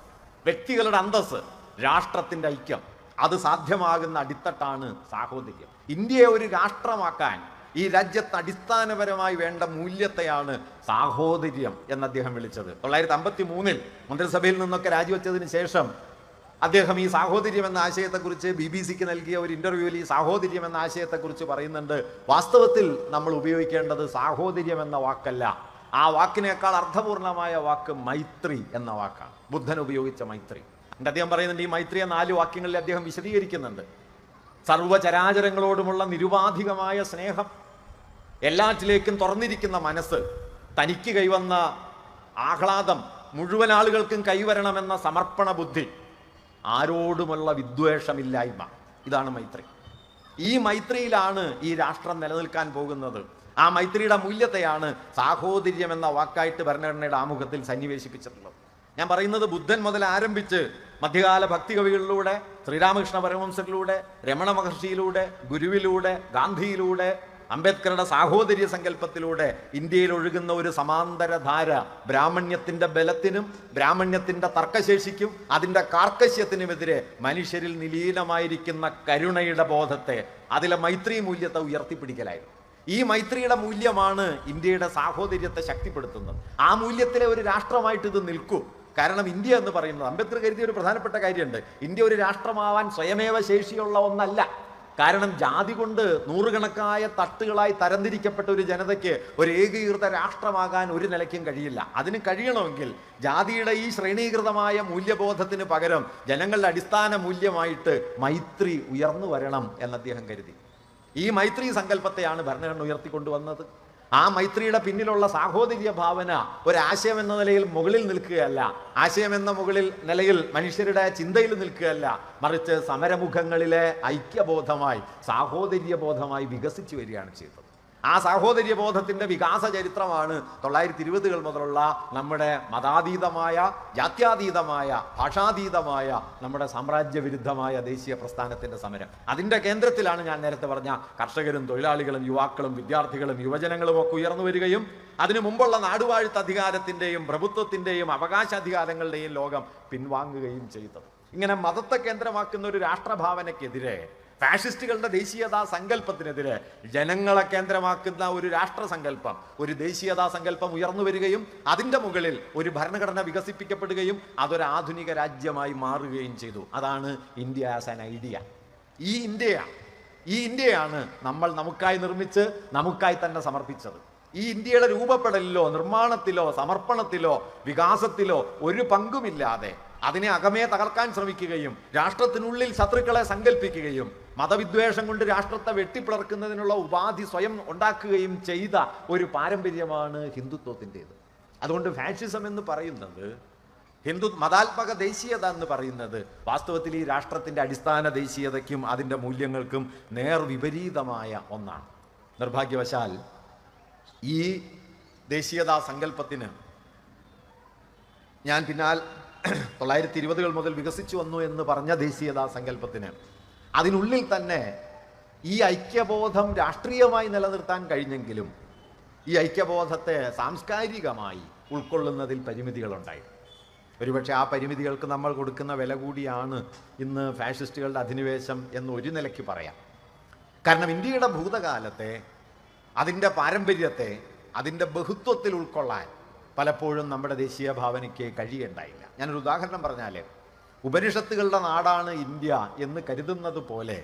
വ്യക്തികളുടെ അന്തസ്സ്, രാഷ്ട്രത്തിൻ്റെ ഐക്യം, അത് സാധ്യമാകുന്ന അടിത്തട്ടാണ് സാഹോദര്യം. ഇന്ത്യയെ ഒരു രാഷ്ട്രമാക്കാൻ ഈ രാജ്യത്ത് അടിസ്ഥാനപരമായി വേണ്ട മൂല്യത്തെയാണ് സാഹോദര്യം എന്ന് അദ്ദേഹം വിളിച്ചത്. 1953 മന്ത്രിസഭയിൽ നിന്നൊക്കെ രാജിവെച്ചതിന് ശേഷം അദ്ദേഹം ഈ സാഹോദര്യം എന്ന ആശയത്തെക്കുറിച്ച് BBC-ക്ക് നൽകിയ ഒരു ഇൻ്റർവ്യൂവിൽ ഈ സാഹോദര്യം എന്ന ആശയത്തെക്കുറിച്ച് പറയുന്നുണ്ട്, വാസ്തവത്തിൽ നമ്മൾ ഉപയോഗിക്കേണ്ടത് സാഹോദര്യം എന്ന വാക്കല്ല, ആ വാക്കിനേക്കാൾ അർത്ഥപൂർണമായ വാക്ക് മൈത്രി എന്ന വാക്കാണ്. ബുദ്ധൻ ഉപയോഗിച്ച മൈത്രി. അദ്ദേഹം പറയുന്നുണ്ട്, ഈ മൈത്രിയെ 4 വാക്യങ്ങളിൽ അദ്ദേഹം വിശദീകരിക്കുന്നുണ്ട്. സർവ്വചരാചരങ്ങളോടുമുള്ള നിരുപാധികമായ സ്നേഹം, എല്ലാറ്റിലേക്കും തുറന്നിരിക്കുന്ന മനസ്സ്, തനിക്ക് കൈവന്ന ആഹ്ലാദം മുഴുവൻ ആളുകൾക്കും കൈവരണമെന്ന സമർപ്പണ ബുദ്ധി, ആരോടുമുള്ള വിദ്വേഷമില്ലായ്മ, ഇതാണ് മൈത്രി. ഈ മൈത്രിയിലാണ് ഈ രാഷ്ട്രം നിലനിൽക്കാൻ പോകുന്നത്. ആ മൈത്രിയുടെ മൂല്യത്തെയാണ് സാഹോദര്യം എന്ന വാക്കായിട്ട് ഭരണഘടനയുടെ ആമുഖത്തിൽ സന്നിവേശിപ്പിച്ചിട്ടുള്ളത്. ഞാൻ പറയുന്നത് ബുദ്ധൻ മുതൽ ആരംഭിച്ച് മധ്യകാല ഭക്തികവികളിലൂടെ, ശ്രീരാമകൃഷ്ണ പരമഹംസരിലൂടെ, രമണ മഹർഷിയിലൂടെ, ഗുരുവിലൂടെ, ഗാന്ധിയിലൂടെ, അംബേദ്കറുടെ സാഹോദര്യ സങ്കല്പത്തിലൂടെ ഇന്ത്യയിൽ ഒഴുകുന്ന ഒരു സമാന്തര ധാര ബ്രാഹ്മണ്യത്തിന്റെ ബലത്തിനും ബ്രാഹ്മണ്യത്തിന്റെ തർക്കശേഷിക്കും അതിൻ്റെ കാർക്കശ്യത്തിനുമെതിരെ മനുഷ്യരിൽ നിലീനമായിരിക്കുന്ന കരുണയുടെ ബോധത്തെ, അതിലെ മൈത്രി മൂല്യത്തെ ഉയർത്തിപ്പിടിക്കലായിരുന്നു. ഈ മൈത്രിയുടെ മൂല്യമാണ് ഇന്ത്യയുടെ സാഹോദര്യത്തെ ശക്തിപ്പെടുത്തുന്നത്. ആ മൂല്യത്തിലെ ഒരു രാഷ്ട്രമായിട്ട് ഇത് നിൽക്കൂ. കാരണം ഇന്ത്യ എന്ന് പറയുന്നത്, അംബേദ്കർ കരുതിയ ഒരു പ്രധാനപ്പെട്ട കാര്യമുണ്ട്, ഇന്ത്യ ഒരു രാഷ്ട്രമാവാൻ സ്വയമേവ ശേഷിയുള്ള ഒന്നല്ല. കാരണം ജാതി കൊണ്ട് നൂറുകണക്കായ തട്ടുകളായി തരംതിരിക്കപ്പെട്ട ഒരു ജനതയ്ക്ക് ഒരു ഏകീകൃത രാഷ്ട്രമാകാൻ ഒരു നിലയ്ക്കും കഴിയില്ല. അതിന് കഴിയണമെങ്കിൽ ജാതിയുടെ ഈ ശ്രേണീകൃതമായ മൂല്യബോധത്തിന് പകരം ജനങ്ങളുടെ അടിസ്ഥാന മൂല്യമായിട്ട് മൈത്രി ഉയർന്നു വരണം എന്ന് അദ്ദേഹം കരുതി. ഈ മൈത്രി സങ്കല്പത്തെയാണ് ഭരണഘടന ഉയർത്തിക്കൊണ്ടുവന്നത്. ആ മൈത്രിയുടെ പിന്നിലുള്ള സാഹോദര്യ ഭാവന ഒരാശയം എന്ന നിലയിൽ മുകളിൽ നിൽക്കുകയല്ല, ആശയം എന്ന നിലയിൽ മനുഷ്യരുടെ ചിന്തയിൽ നിൽക്കുകയല്ല, മറിച്ച് സമരമുഖങ്ങളിലെ ഐക്യബോധമായി, സാഹോദര്യബോധമായി വികസിച്ചു വരികയാണ് ചെയ്തത്. ആ സാഹോദര്യബോധത്തിന്റെ വികാസ ചരിത്രമാണ് 1920-കൾ മുതലുള്ള നമ്മുടെ മതാതീതമായ, ജാത്യാതീതമായ, ഭാഷാതീതമായ, നമ്മുടെ സാമ്രാജ്യവിരുദ്ധമായ ദേശീയ പ്രസ്ഥാനത്തിന്റെ സമരം. അതിന്റെ കേന്ദ്രത്തിലാണ് ഞാൻ നേരത്തെ പറഞ്ഞ കർഷകരും തൊഴിലാളികളും യുവാക്കളും വിദ്യാർത്ഥികളും യുവജനങ്ങളും ഒക്കെ ഉയർന്നു വരികയും അതിനു മുമ്പുള്ള നാടുവാഴ്ത്ത അധികാരത്തിന്റെയും പ്രഭുത്വത്തിന്റെയും അവകാശാധികാരങ്ങളുടെയും ലോകം പിൻവാങ്ങുകയും ചെയ്തത്. ഇങ്ങനെ മതത്തെ കേന്ദ്രമാക്കുന്ന ഒരു രാഷ്ട്രഭാവനയ്ക്കെതിരെ, ഫാഷിസ്റ്റുകളുടെ ദേശീയതാ സങ്കല്പത്തിനെതിരെ ജനങ്ങളെ കേന്ദ്രമാക്കുന്ന ഒരു രാഷ്ട്രസങ്കല്പം, ഒരു ദേശീയതാ സങ്കല്പം ഉയർന്നു വരികയും അതിൻ്റെ മുകളിൽ ഒരു ഭരണഘടന വികസിപ്പിക്കപ്പെടുകയും അതൊരു ആധുനിക രാജ്യമായി മാറുകയും ചെയ്തു. അതാണ് ഇന്ത്യ ആസ് ആൻ ഐഡിയ. ഈ ഇന്ത്യയാണ് നമ്മൾ നമുക്കായി നിർമ്മിച്ച് നമുക്കായി തന്നെ സമർപ്പിച്ചത്. ഈ ഇന്ത്യയുടെ രൂപപ്പെടലിലോ നിർമ്മാണത്തിലോ സമർപ്പണത്തിലോ വികാസത്തിലോ ഒരു പങ്കുമില്ലാതെ അതിനെ അകമേ തകർക്കാൻ ശ്രമിക്കുകയും രാഷ്ട്രത്തിനുള്ളിൽ ശത്രുക്കളെ സങ്കല്പിക്കുകയും മതവിദ്വേഷം കൊണ്ട് രാഷ്ട്രത്തെ വെട്ടിപ്പിളർക്കുന്നതിനുള്ള ഉപാധി സ്വയം ഉണ്ടാക്കുകയും ചെയ്ത ഒരു പാരമ്പര്യമാണ് ഹിന്ദുത്വത്തിൻ്റെത്. അതുകൊണ്ട് ഫാഷിസം എന്ന് പറയുന്നത്, മതാത്മക ദേശീയത എന്ന് പറയുന്നത് വാസ്തവത്തിൽ ഈ രാഷ്ട്രത്തിൻ്റെ അടിസ്ഥാന ദേശീയതയ്ക്കും അതിൻ്റെ മൂല്യങ്ങൾക്കും നേർവിപരീതമായ ഒന്നാണ്. നിർഭാഗ്യവശാൽ ഈ ദേശീയതാ സങ്കല്പത്തിന് ഞാൻ 1920-കൾ മുതൽ വികസിച്ചു വന്നു എന്ന് പറഞ്ഞ ദേശീയതാ സങ്കല്പത്തിന് അതിനുള്ളിൽ തന്നെ ഈ ഐക്യബോധം രാഷ്ട്രീയമായി നിലനിർത്താൻ കഴിഞ്ഞെങ്കിലും ഈ ഐക്യബോധത്തെ സാംസ്കാരികമായി ഉൾക്കൊള്ളുന്നതിൽ പരിമിതികളുണ്ടായി. ഒരുപക്ഷെ ആ പരിമിതികൾക്ക് നമ്മൾ കൊടുക്കുന്ന വില കൂടിയാണ് ഇന്ന് ഫാഷിസ്റ്റുകളുടെ അധിനിവേശം എന്ന് ഒരു നിലയ്ക്ക് പറയാം. കാരണം ഇന്ത്യയുടെ ഭൂതകാലത്തെ, അതിൻ്റെ പാരമ്പര്യത്തെ, അതിൻ്റെ ബഹുത്വത്തിൽ ഉൾക്കൊള്ളാൻ പലപ്പോഴും നമ്മുടെ ദേശീയ ഭാവനയ്ക്ക് കഴിയുണ്ടായില്ല. ഞാനൊരു ഉദാഹരണം പറഞ്ഞാൽ, ഉപനിഷത്തുകളുടെ നാടാണ് ഇന്ത്യ എന്ന് കരുതുന്നത് പോലെ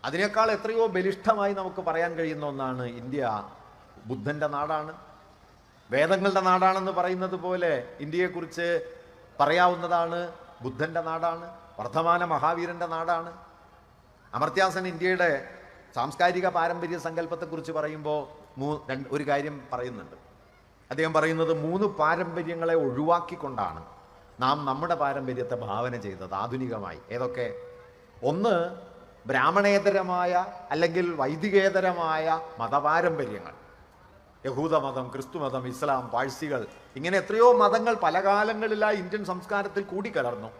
അതിനേക്കാൾ എത്രയോ ബലിഷ്ഠമായി നമുക്ക് പറയാൻ കഴിയുന്ന ഒന്നാണ് ഇന്ത്യ ബുദ്ധൻ്റെ നാടാണ്. വേദങ്ങളുടെ നാടാണെന്ന് പറയുന്നത് പോലെ ഇന്ത്യയെക്കുറിച്ച് പറയാവുന്നതാണ് ബുദ്ധൻ്റെ നാടാണ്, വർദ്ധമാന മഹാവീരൻ്റെ നാടാണ്. അമർത്യാസൻ ഇന്ത്യയുടെ സാംസ്കാരിക പാരമ്പര്യ സങ്കല്പത്തെക്കുറിച്ച് പറയുമ്പോൾ ഒരു കാര്യം പറയുന്നുണ്ട്. അദ്ദേഹം പറയുന്നത് 3 പാരമ്പര്യങ്ങളെ ഒഴിവാക്കിക്കൊണ്ടാണ് നാം നമ്മുടെ പാരമ്പര്യത്തെ ഭാവന ചെയ്തത് ആധുനികമായി. ഏതൊക്കെ? ഒന്ന്, ബ്രാഹ്മണേതരമായ അല്ലെങ്കിൽ വൈദികേതരമായ മതപാരമ്പര്യങ്ങൾ. യഹൂദമതം, ക്രിസ്തുമതം, ഇസ്ലാം, പാഴ്സികൾ, ഇങ്ങനെ എത്രയോ മതങ്ങൾ പല കാലങ്ങളിലായി ഇന്ത്യൻ സംസ്കാരത്തിൽ കൂടിക്കലർന്നു.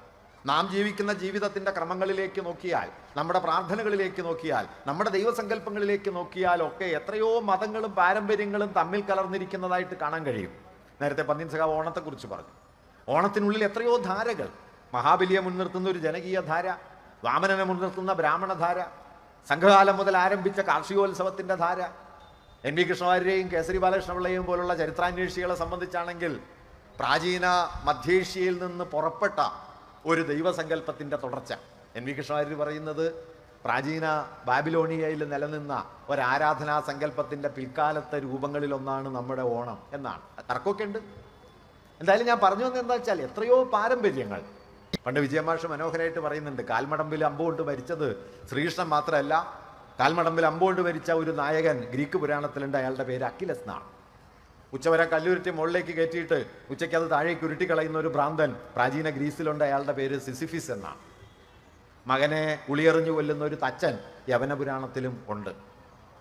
നാം ജീവിക്കുന്ന ജീവിതത്തിൻ്റെ ക്രമങ്ങളിലേക്ക് നോക്കിയാൽ, നമ്മുടെ പ്രാർത്ഥനകളിലേക്ക് നോക്കിയാൽ, നമ്മുടെ ദൈവസങ്കല്പങ്ങളിലേക്ക് നോക്കിയാൽ ഒക്കെ എത്രയോ മതങ്ങളും പാരമ്പര്യങ്ങളും തമ്മിൽ കലർന്നിരിക്കുന്നതായിട്ട് കാണാൻ കഴിയും. നേരത്തെ പന്ന്യൻ സഖാവ് ഓണത്തെക്കുറിച്ച് പറഞ്ഞു. ഓണത്തിനുള്ളിൽ എത്രയോ ധാരകൾ. മഹാബലിയെ മുൻനിർത്തുന്ന ഒരു ജനകീയ ധാര, വാമനനെ മുൻനിർത്തുന്ന ബ്രാഹ്മണധാര, സംഘകാലം മുതൽ ആരംഭിച്ച കാർഷികോത്സവത്തിൻ്റെ ധാര. എൻ വി കൃഷ്ണവാര്യരെയും കേസരി ബാലകൃഷ്ണപിള്ളയെയും പോലുള്ള ചരിത്രാന്വേഷികളെ സംബന്ധിച്ചാണെങ്കിൽ പ്രാചീന മധ്യേഷ്യയിൽ നിന്ന് പുറപ്പെട്ട ഒരു ദൈവസങ്കല്പത്തിൻ്റെ തുടർച്ച. എൻ വി കൃഷ്ണവാര്യർ പറയുന്നത് പ്രാചീന ബാബിലോണിയയിൽ നിലനിന്ന ഒരു ആരാധനാ സങ്കല്പത്തിൻ്റെ പിൽക്കാലത്തെ രൂപങ്ങളിലൊന്നാണ് നമ്മുടെ ഓണം എന്നാണ്. തർക്കമൊക്കെ ഉണ്ട്. എന്തായാലും ഞാൻ പറഞ്ഞു വന്നത് എന്താ വെച്ചാൽ, എത്രയോ പാരമ്പര്യങ്ങൾ. പണ്ട് വിജയമാഷ് മനോഹരമായിട്ട് പറയുന്നുണ്ട്, കാൽമടമ്പിൽ അമ്പുകൊണ്ട് മരിച്ചത് ശ്രീകൃഷ്ണൻ മാത്രമല്ല, കാൽമടമ്പിൽ അമ്പുകൊണ്ട് മരിച്ച ഒരു നായകൻ ഗ്രീക്ക് പുരാണത്തിലുണ്ട്, അയാളുടെ പേര് അക്കിലസ് എന്നാണ്. ഉച്ചവരെ കല്ലുരുട്ടി മുകളിലേക്ക് കയറ്റിയിട്ട് ഉച്ചയ്ക്ക് അത് താഴേക്ക് ഉരുട്ടിക്കളയുന്ന ഒരു ഭ്രാന്തൻ പ്രാചീന ഗ്രീസിലുണ്ട്, അയാളുടെ പേര് സിസിഫിസ് എന്നാണ്. മകനെ ഉളിയെറിഞ്ഞു കൊല്ലുന്ന ഒരു തച്ചൻ യവന പുരാണത്തിലും ഉണ്ട്.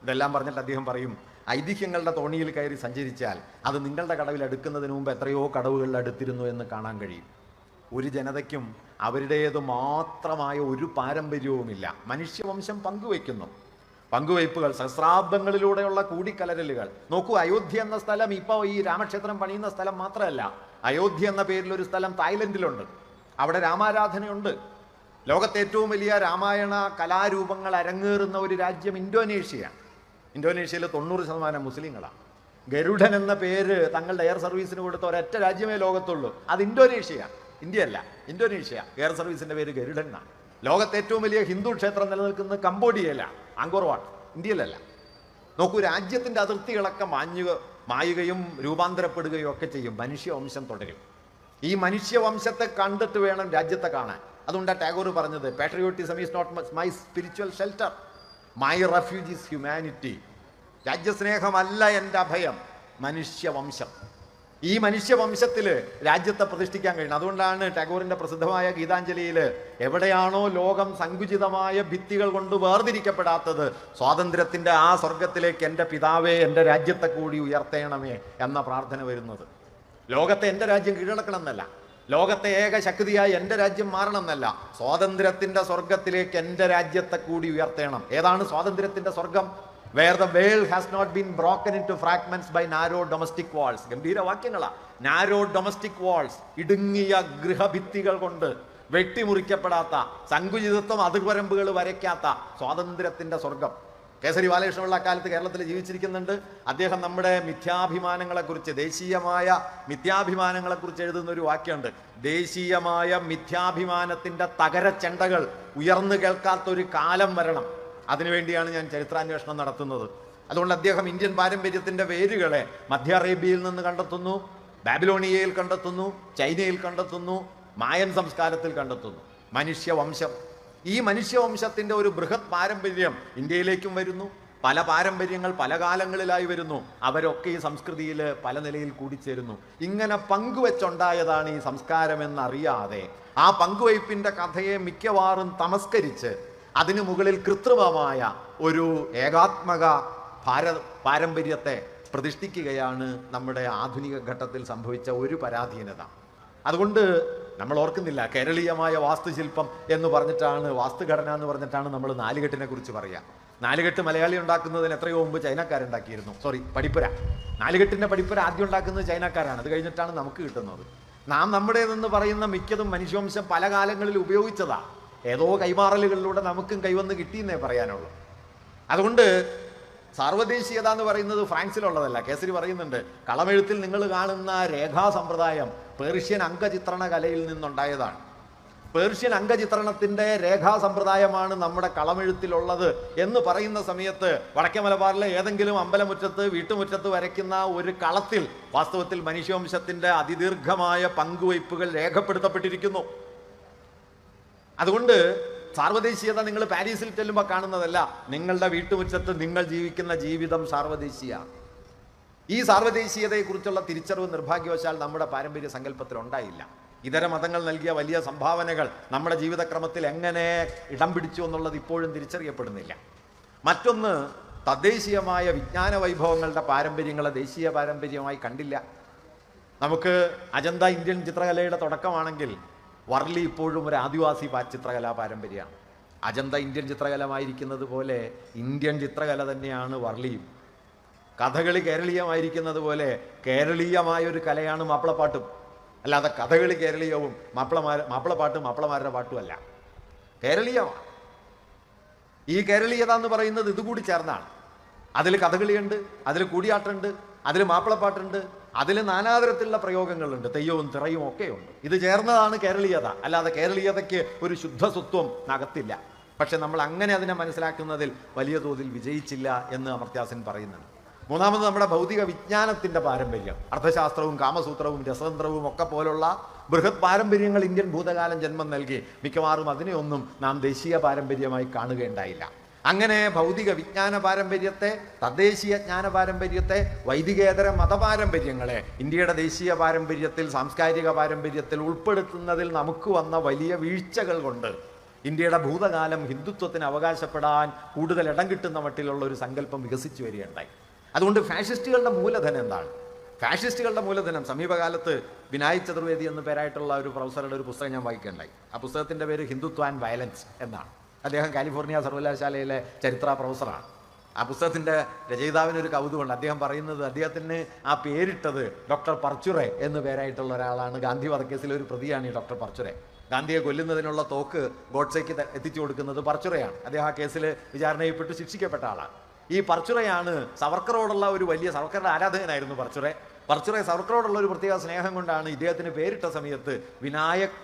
ഇതെല്ലാം പറഞ്ഞിട്ട് അദ്ദേഹം പറയും, ഐതിഹ്യങ്ങളുടെ തോണിയിൽ കയറി സഞ്ചരിച്ചാൽ അത് നിങ്ങളുടെ കടവിൽ അടുക്കുന്നതിന് മുമ്പ് എത്രയോ കടവുകളിൽ അടുത്തിരുന്നു എന്ന് കാണാൻ കഴിയും. ഒരു ജനതയ്ക്കും അവരുടേത് മാത്രമായ ഒരു പാരമ്പര്യവുമില്ല. മനുഷ്യവംശം പങ്കുവയ്ക്കുന്നു. പങ്കുവയ്പ്പുകൾ, സഹസ്രാബ്ദങ്ങളിലൂടെയുള്ള കൂടിക്കലരലുകൾ. നോക്കൂ, അയോധ്യ എന്ന സ്ഥലം ഇപ്പോൾ ഈ രാമക്ഷേത്രം പണിയുന്ന സ്ഥലം മാത്രമല്ല, അയോധ്യ എന്ന പേരിലൊരു സ്ഥലം തായ്ലൻഡിലുണ്ട്. അവിടെ രാമാരാധനയുണ്ട്. ലോകത്തെ ഏറ്റവും വലിയ രാമായണ കലാരൂപങ്ങൾ അരങ്ങേറുന്ന ഒരു രാജ്യം ഇന്തോനേഷ്യ. ഇന്തോനേഷ്യയിൽ 90% മുസ്ലിങ്ങളാണ്. ഗരുഡൻ എന്ന പേര് തങ്ങളുടെ എയർ സർവീസിന് കൊടുത്ത ഒരൊറ്റ രാജ്യമേ ലോകത്തുള്ളൂ, അത് ഇന്തോനേഷ്യ. ഇന്ത്യയല്ല, ഇന്തോനേഷ്യ. എയർ സർവീസിന്റെ പേര് ഗരുഡൻ എന്നാണ്. ലോകത്തെ ഏറ്റവും വലിയ ഹിന്ദു ക്ഷേത്രം നിലനിൽക്കുന്നത് കംബോഡിയയിലാണ്, ആങ്കോർ വാട്ട്, ഇന്ത്യയിലല്ല. നോക്കൂ, രാജ്യത്തിന്റെ അതിർത്തികളൊക്കെ മായുകയും രൂപാന്തരപ്പെടുകയും ഒക്കെ ചെയ്യും. മനുഷ്യവംശം തുടരും. ഈ മനുഷ്യവംശത്തെ കണ്ടിട്ട് വേണം രാജ്യത്തെ കാണാൻ. അതുകൊണ്ടാണ് ടാഗോർ പറഞ്ഞത്, patriotism is not my spiritual shelter, my refuge is humanity. രാജ്യസ്നേഹമല്ല എൻ്റെ അഭയം, മനുഷ്യവംശം. ഈ മനുഷ്യവംശത്തിൽ രാജ്യത്തെ പ്രതിഷ്ഠിക്കാൻ കഴിയണം. അതുകൊണ്ടാണ് ടാഗോറിന്റെ പ്രസിദ്ധമായ ഗീതാഞ്ജലിയിൽ, എവിടെയാണോ ലോകം സങ്കുചിതമായ ഭിത്തികൾ കൊണ്ട് വേർതിരിക്കപ്പെടാത്തത്, സ്വാതന്ത്ര്യത്തിന്റെ ആ സ്വർഗത്തിലേക്ക് എൻ്റെ പിതാവേ എൻ്റെ രാജ്യത്തെ കൂടി ഉയർത്തേണമേ എന്ന പ്രാർത്ഥന വരുന്നത്. ലോകത്തെ എൻ്റെ രാജ്യം കീഴടക്കണം എന്നല്ല, ലോകത്തെ ഏക ശക്തിയായി എൻ്റെ രാജ്യം മാറണം എന്നല്ല, സ്വാതന്ത്ര്യത്തിന്റെ സ്വർഗത്തിലേക്ക് എൻ്റെ രാജ്യത്തെ കൂടി ഉയർത്തേണം. ഏതാണ് സ്വാതന്ത്ര്യത്തിന്റെ സ്വർഗം? Where the veil has not been broken into fragments by narrow domestic walls. ഗംഭീര വാക്യങ്ങളാ. നാരോ ഡൊമസ്റ്റിക് വാൾസ്, ഇടുങ്ങിയ ഗൃഹഭിത്തികൾ കൊണ്ട് വെട്ടിമുറിക്കപ്പെടാത്ത, സങ്കുചിതത്വം അതിർവരമ്പുകൾ വരയ്ക്കാത്ത സ്വാതന്ത്ര്യത്തിന്റെ സ്വർഗം. കേസരി ബാലകൃഷ്ണപിള്ള അക്കാലത്ത് കേരളത്തിൽ ജീവിച്ചിരിക്കുന്നുണ്ട്. അദ്ദേഹം നമ്മുടെ മിഥ്യാഭിമാനങ്ങളെക്കുറിച്ച്, ദേശീയമായ മിഥ്യാഭിമാനങ്ങളെക്കുറിച്ച് എഴുതുന്ന ഒരു വാക്യമുണ്ട്. ദേശീയമായ മിഥ്യാഭിമാനത്തിന്റെ തകരച്ചെണ്ടകൾ ഉയർന്നു കേൾക്കാത്തൊരു കാലം വരണം, അതിനുവേണ്ടിയാണ് ഞാൻ ചരിത്രാന്വേഷണം നടത്തുന്നത്. അതുകൊണ്ട് അദ്ദേഹം ഇന്ത്യൻ പാരമ്പര്യത്തിന്റെ വേരുകളെ മധ്യ അറേബ്യയിൽ നിന്ന് കണ്ടെത്തുന്നു, ബാബിലോണിയയിൽ കണ്ടെത്തുന്നു, ചൈനയിൽ കണ്ടെത്തുന്നു, മായൻ സംസ്കാരത്തിൽ കണ്ടെത്തുന്നു. മനുഷ്യവംശം, ഈ മനുഷ്യവംശത്തിന്റെ ഒരു ബൃഹത് പാരമ്പര്യം ഇന്ത്യയിലേക്കും വരുന്നു. പല പാരമ്പര്യങ്ങൾ പല കാലങ്ങളിലായി വരുന്നു. അവരൊക്കെ ഈ സംസ്കൃതിയിൽ പല നിലയിൽ കൂടിച്ചേരുന്നു. ഇങ്ങനെ പങ്കുവെച്ചുണ്ടായതാണ് ഈ സംസ്കാരമെന്നറിയാതെ ആ പങ്കുവയ്പ്പിന്റെ കഥയെ മിക്കവാറും തമസ്കരിച്ച് അതിനു മുകളിൽ കൃത്രിമമായ ഒരു ഏകാത്മക പാരമ്പര്യത്തെ പ്രതിഷ്ഠിക്കുകയാണ് നമ്മുടെ ആധുനിക ഘട്ടത്തിൽ സംഭവിച്ച ഒരു പരാധീനത. അതുകൊണ്ട് നമ്മൾ ഓർക്കുന്നില്ല, കേരളീയമായ വാസ്തുശില്പം എന്ന് പറഞ്ഞിട്ടാണ്, വാസ്തുഘടന എന്ന് പറഞ്ഞിട്ടാണ് നമ്മൾ നാലുകെട്ടിനെ കുറിച്ച് പറയുക. നാലുകെട്ട് മലയാളി ഉണ്ടാക്കുന്നതിന് എത്രയോ മുമ്പ് ചൈനക്കാരുണ്ടാക്കിയിരുന്നു. പടിപ്പുര, നാലുകെട്ടിന്റെ പടിപ്പുര ആദ്യം ഉണ്ടാക്കുന്നത് ചൈനക്കാരാണ്. അത് കഴിഞ്ഞിട്ടാണ് നമുക്ക് കിട്ടുന്നത്. നാം നമ്മുടേതെന്ന് പറയുന്ന മിക്കതും മനുഷ്യവംശം പല കാലങ്ങളിൽ ഉപയോഗിച്ചതാ. ഏതോ കൈമാറലുകളിലൂടെ നമുക്കും കൈവന്ന് കിട്ടിയെന്നേ പറയാനുള്ളൂ. അതുകൊണ്ട് സാർവദേശീയത എന്ന് പറയുന്നത് ഫ്രാൻസിലുള്ളതല്ല. കേസരി പറയുന്നുണ്ട്, കളമെഴുത്തിൽ നിങ്ങൾ കാണുന്ന രേഖാ സമ്പ്രദായം പേർഷ്യൻ അംഗചിത്രണ കലയിൽ നിന്നുണ്ടായതാണ്. പേർഷ്യൻ അംഗചിത്രണത്തിന്റെ രേഖാ സമ്പ്രദായമാണ് നമ്മുടെ കളമെഴുത്തിലുള്ളത് എന്ന് പറയുന്ന സമയത്ത് വടക്കേ മലബാറിലെ ഏതെങ്കിലും അമ്പലമുറ്റത്ത്, വീട്ടുമുറ്റത്ത് വരയ്ക്കുന്ന ഒരു കളത്തിൽ വാസ്തവത്തിൽ മനുഷ്യവംശത്തിന്റെ അതിദീർഘമായ പങ്കുവയ്പ്പുകൾ രേഖപ്പെടുത്തപ്പെട്ടിരിക്കുന്നു. അതുകൊണ്ട് സാർവദേശീയത നിങ്ങൾ പാരീസിൽ ചെല്ലുമ്പോൾ കാണുന്നതല്ല, നിങ്ങളുടെ വീട്ടുമുറ്റത്ത് നിങ്ങൾ ജീവിക്കുന്ന ജീവിതം സാർവദേശീയ. ഈ സാർവദേശീയതയെക്കുറിച്ചുള്ള തിരിച്ചറിവ് നിർഭാഗ്യവശാൽ നമ്മുടെ പാരമ്പര്യ സങ്കല്പത്തിൽ ഉണ്ടായില്ല. ഇതര മതങ്ങൾ നൽകിയ വലിയ സംഭാവനകൾ നമ്മുടെ ജീവിതക്രമത്തിൽ എങ്ങനെ ഇടം പിടിച്ചു എന്നുള്ളത് ഇപ്പോഴും തിരിച്ചറിയപ്പെടുന്നില്ല. മറ്റൊന്ന്, തദ്ദേശീയമായ വിജ്ഞാന വൈഭവങ്ങളുടെ പാരമ്പര്യങ്ങളെ ദേശീയ പാരമ്പര്യമായി കണ്ടില്ല. നമുക്ക് അജന്ത ഇന്ത്യൻ ചിത്രകലയുടെ തുടക്കമാണെങ്കിൽ വർലി ഇപ്പോഴും ഒരു ആദിവാസി ചിത്രകലാ പാരമ്പര്യമാണ്. അജന്ത ഇന്ത്യൻ ചിത്രകലമായിരിക്കുന്നത് പോലെ ഇന്ത്യൻ ചിത്രകല തന്നെയാണ് വർലിയും. കഥകളി കേരളീയമായിരിക്കുന്നത് പോലെ കേരളീയമായ ഒരു കലയാണ് മാപ്പിളപ്പാട്ടും. അല്ലാതെ കഥകളി കേരളീയവും മാപ്പിളപ്പാട്ടും മാപ്പിളമാരുടെ പാട്ടുമല്ല, കേരളീയമാണ്. ഈ കേരളീയത എന്ന് പറയുന്നത് ഇതുകൂടി ചേർന്നാണ്. അതിൽ കഥകളിയുണ്ട്, അതിൽ കൂടിയാട്ടുണ്ട്, അതിൽ മാപ്പിളപ്പാട്ടുണ്ട്, അതിൽ നാനാതരത്തിലുള്ള പ്രയോഗങ്ങളുണ്ട്, തെയ്യവും തിറയും ഒക്കെയുണ്ട്. ഇത് ചേർന്നതാണ് കേരളീയത. അല്ലാതെ കേരളീയതയ്ക്ക് ഒരു ശുദ്ധസ്വത്വം അകത്തില്ല. പക്ഷെ നമ്മൾ അങ്ങനെ അതിനെ മനസ്സിലാക്കുന്നതിൽ വലിയ തോതിൽ വിജയിച്ചില്ല എന്ന് അമർത്യാസൻ പറയുന്നുണ്ട്. മൂന്നാമത്, നമ്മുടെ ഭൗതിക വിജ്ഞാനത്തിന്റെ പാരമ്പര്യം, അർത്ഥശാസ്ത്രവും കാമസൂത്രവും രസതന്ത്രവും ഒക്കെ പോലുള്ള ബൃഹത് പാരമ്പര്യങ്ങൾ ഇന്ത്യൻ ഭൂതകാലം ജന്മം നൽകി. മിക്കവാറും അതിനെയൊന്നും നാം ദേശീയ പാരമ്പര്യമായി കാണുകയുണ്ടായില്ല. അങ്ങനെ ഭൗതിക വിജ്ഞാന പാരമ്പര്യത്തെ, തദ്ദേശീയ ജ്ഞാന പാരമ്പര്യത്തെ, വൈദികേതര മതപാരമ്പര്യങ്ങളെ ഇന്ത്യയുടെ ദേശീയ പാരമ്പര്യത്തിൽ, സാംസ്കാരിക പാരമ്പര്യത്തിൽ ഉൾപ്പെടുത്തുന്നതിൽ നമുക്ക് വന്ന വലിയ വീഴ്ചകൾ കൊണ്ട് ഇന്ത്യയുടെ ഭൂതകാലം ഹിന്ദുത്വത്തിന് അവകാശപ്പെടാൻ കൂടുതൽ ഇടം കിട്ടുന്ന മട്ടിലുള്ള ഒരു സങ്കല്പം വികസിച്ചു വരികയുണ്ടായി. അതുകൊണ്ട് ഫാഷിസ്റ്റുകളുടെ മൂലധനം എന്താണ്? ഫാഷിസ്റ്റുകളുടെ മൂലധനം. സമീപകാലത്ത് വിനായക് ചതുർവേദി എന്ന പേരായിട്ടുള്ള ഒരു പ്രൊഫസറുടെ ഒരു പുസ്തകം ഞാൻ വായിക്കുകയുണ്ടായി. ആ പുസ്തകത്തിൻ്റെ പേര് ഹിന്ദുത്വ ആൻഡ് വയലൻസ് എന്നാണ്. അദ്ദേഹം കാലിഫോർണിയ സർവകലാശാലയിലെ ചരിത്ര പ്രൊഫസറാണ്. ആ പുസ്തകത്തിൻ്റെ രചയിതാവിനൊരു കൗതുകമുണ്ട്. അദ്ദേഹം പറയുന്നത് അദ്ദേഹത്തിന് ആ പേരിട്ടത് ഡോക്ടർ പർച്ചുറെ എന്ന് പേരായിട്ടുള്ള ഒരാളാണ്. ഗാന്ധി വധക്കേസിലെ ഒരു പ്രതിയാണ് ഈ ഡോക്ടർ പർച്ചുറെ. ഗാന്ധിയെ കൊല്ലുന്നതിനുള്ള തോക്ക് ഗോഡ്സേക്ക് എത്തിച്ചു കൊടുക്കുന്നത് പർച്ചുറയാണ്. അദ്ദേഹം ആ കേസിൽ വിചാരണ ചെയ്യപ്പെട്ട് ശിക്ഷിക്കപ്പെട്ട ആളാണ്. ഈ പർച്ചുറയാണ് സവർക്കറോടുള്ള ഒരു വലിയ സവർക്കറുടെ ആരാധകനായിരുന്നു പർച്ചുറെ സവർക്കറോടുള്ള ഒരു പ്രത്യേക സ്നേഹം കൊണ്ടാണ് ഇദ്ദേഹത്തിന് പേരിട്ട സമയത്ത് വിനായക്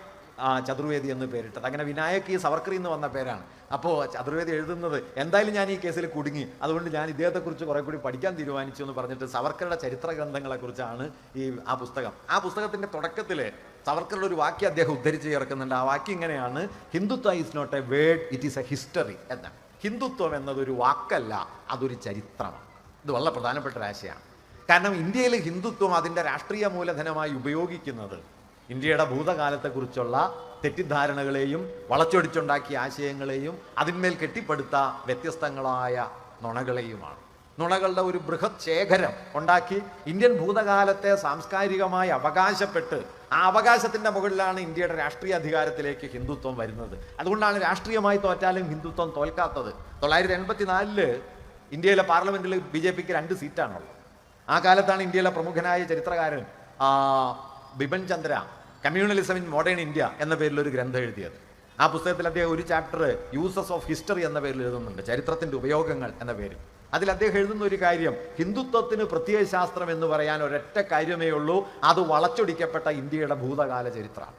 ചതുർവേദി എന്ന് പേരിട്ടത്. അങ്ങനെ വിനായക് ഈ സവർക്കറിൽ നിന്ന് വന്ന പേരാണ്. അപ്പോൾ ചതുർവേദി എഴുതുന്നത് എന്തായാലും ഞാൻ ഈ കേസിൽ കുടുങ്ങി, അതുകൊണ്ട് ഞാൻ ഇദ്ദേഹത്തെക്കുറിച്ച് കുറെ കൂടി പഠിക്കാൻ തീരുമാനിച്ചു എന്ന് പറഞ്ഞിട്ട് സവർക്കറുടെ ചരിത്ര ഗ്രന്ഥങ്ങളെക്കുറിച്ചാണ് ആ പുസ്തകം. ആ പുസ്തകത്തിൻ്റെ തുടക്കത്തിൽ സവർക്കറുടെ ഒരു വാക്യം അദ്ദേഹം ഉദ്ധരിച്ച് ചേർക്കുന്നുണ്ട്. ആ വാക്യം ഇങ്ങനെയാണ്: Hindutva is not a word, it is a history എന്നാണ്. ഹിന്ദുത്വം എന്നതൊരു വാക്കല്ല, അതൊരു ചരിത്രമാണ്. ഇത് വളരെ പ്രധാനപ്പെട്ട ഒരു ആശയമാണ്. കാരണം ഇന്ത്യയിൽ ഹിന്ദുത്വം അതിൻ്റെ രാഷ്ട്രീയ മൂലധനമായി ഉപയോഗിക്കുന്നത് ഇന്ത്യയുടെ ഭൂതകാലത്തെക്കുറിച്ചുള്ള തെറ്റിദ്ധാരണകളെയും വളച്ചൊടിച്ചുണ്ടാക്കിയ ആശയങ്ങളെയും അതിന്മേൽ കെട്ടിപ്പടുത്ത വ്യത്യസ്തങ്ങളായ നുണകളെയുമാണ്. നുണകളുടെ ഒരു ബൃഹത് ശേഖരം ഉണ്ടാക്കി ഇന്ത്യൻ ഭൂതകാലത്തെ സാംസ്കാരികമായി അവകാശപ്പെട്ട് ആ അവകാശത്തിൻ്റെ മുകളിലാണ് ഇന്ത്യയുടെ രാഷ്ട്രീയ അധികാരത്തിലേക്ക് ഹിന്ദുത്വം വരുന്നത്. അതുകൊണ്ടാണ് രാഷ്ട്രീയമായി തോറ്റാലും ഹിന്ദുത്വം തോൽക്കാത്തത്. 1984 ഇന്ത്യയിലെ പാർലമെന്റിൽ BJPക്ക് 2 സീറ്റാണുള്ളത്. ആ കാലത്താണ് ഇന്ത്യയിലെ പ്രമുഖനായ ചരിത്രകാരൻ Bipin Chandra communalism in modern India എന്ന പേരിലൊരു ഗ്രന്ഥം എഴുതിയത്. ആ പുസ്തകത്തിൽ അദ്ദേഹം ഒരു ചാപ്റ്റർ യൂസസ് ഓഫ് ഹിസ്റ്ററി എന്ന പേരിൽ എഴുതുന്നുണ്ട്, ചരിത്രത്തിൻ്റെ ഉപയോഗങ്ങൾ എന്ന പേരിൽ. അതിൽ അദ്ദേഹം എഴുതുന്ന ഒരു കാര്യം, ഹിന്ദുത്വത്തിന് പ്രത്യയശാസ്ത്രം എന്ന് പറയാൻ ഒരൊറ്റ കാര്യമേ ഉള്ളൂ, അത് വളച്ചൊടിക്കപ്പെട്ട ഇന്ത്യയുടെ ഭൂതകാല ചരിത്രമാണ്.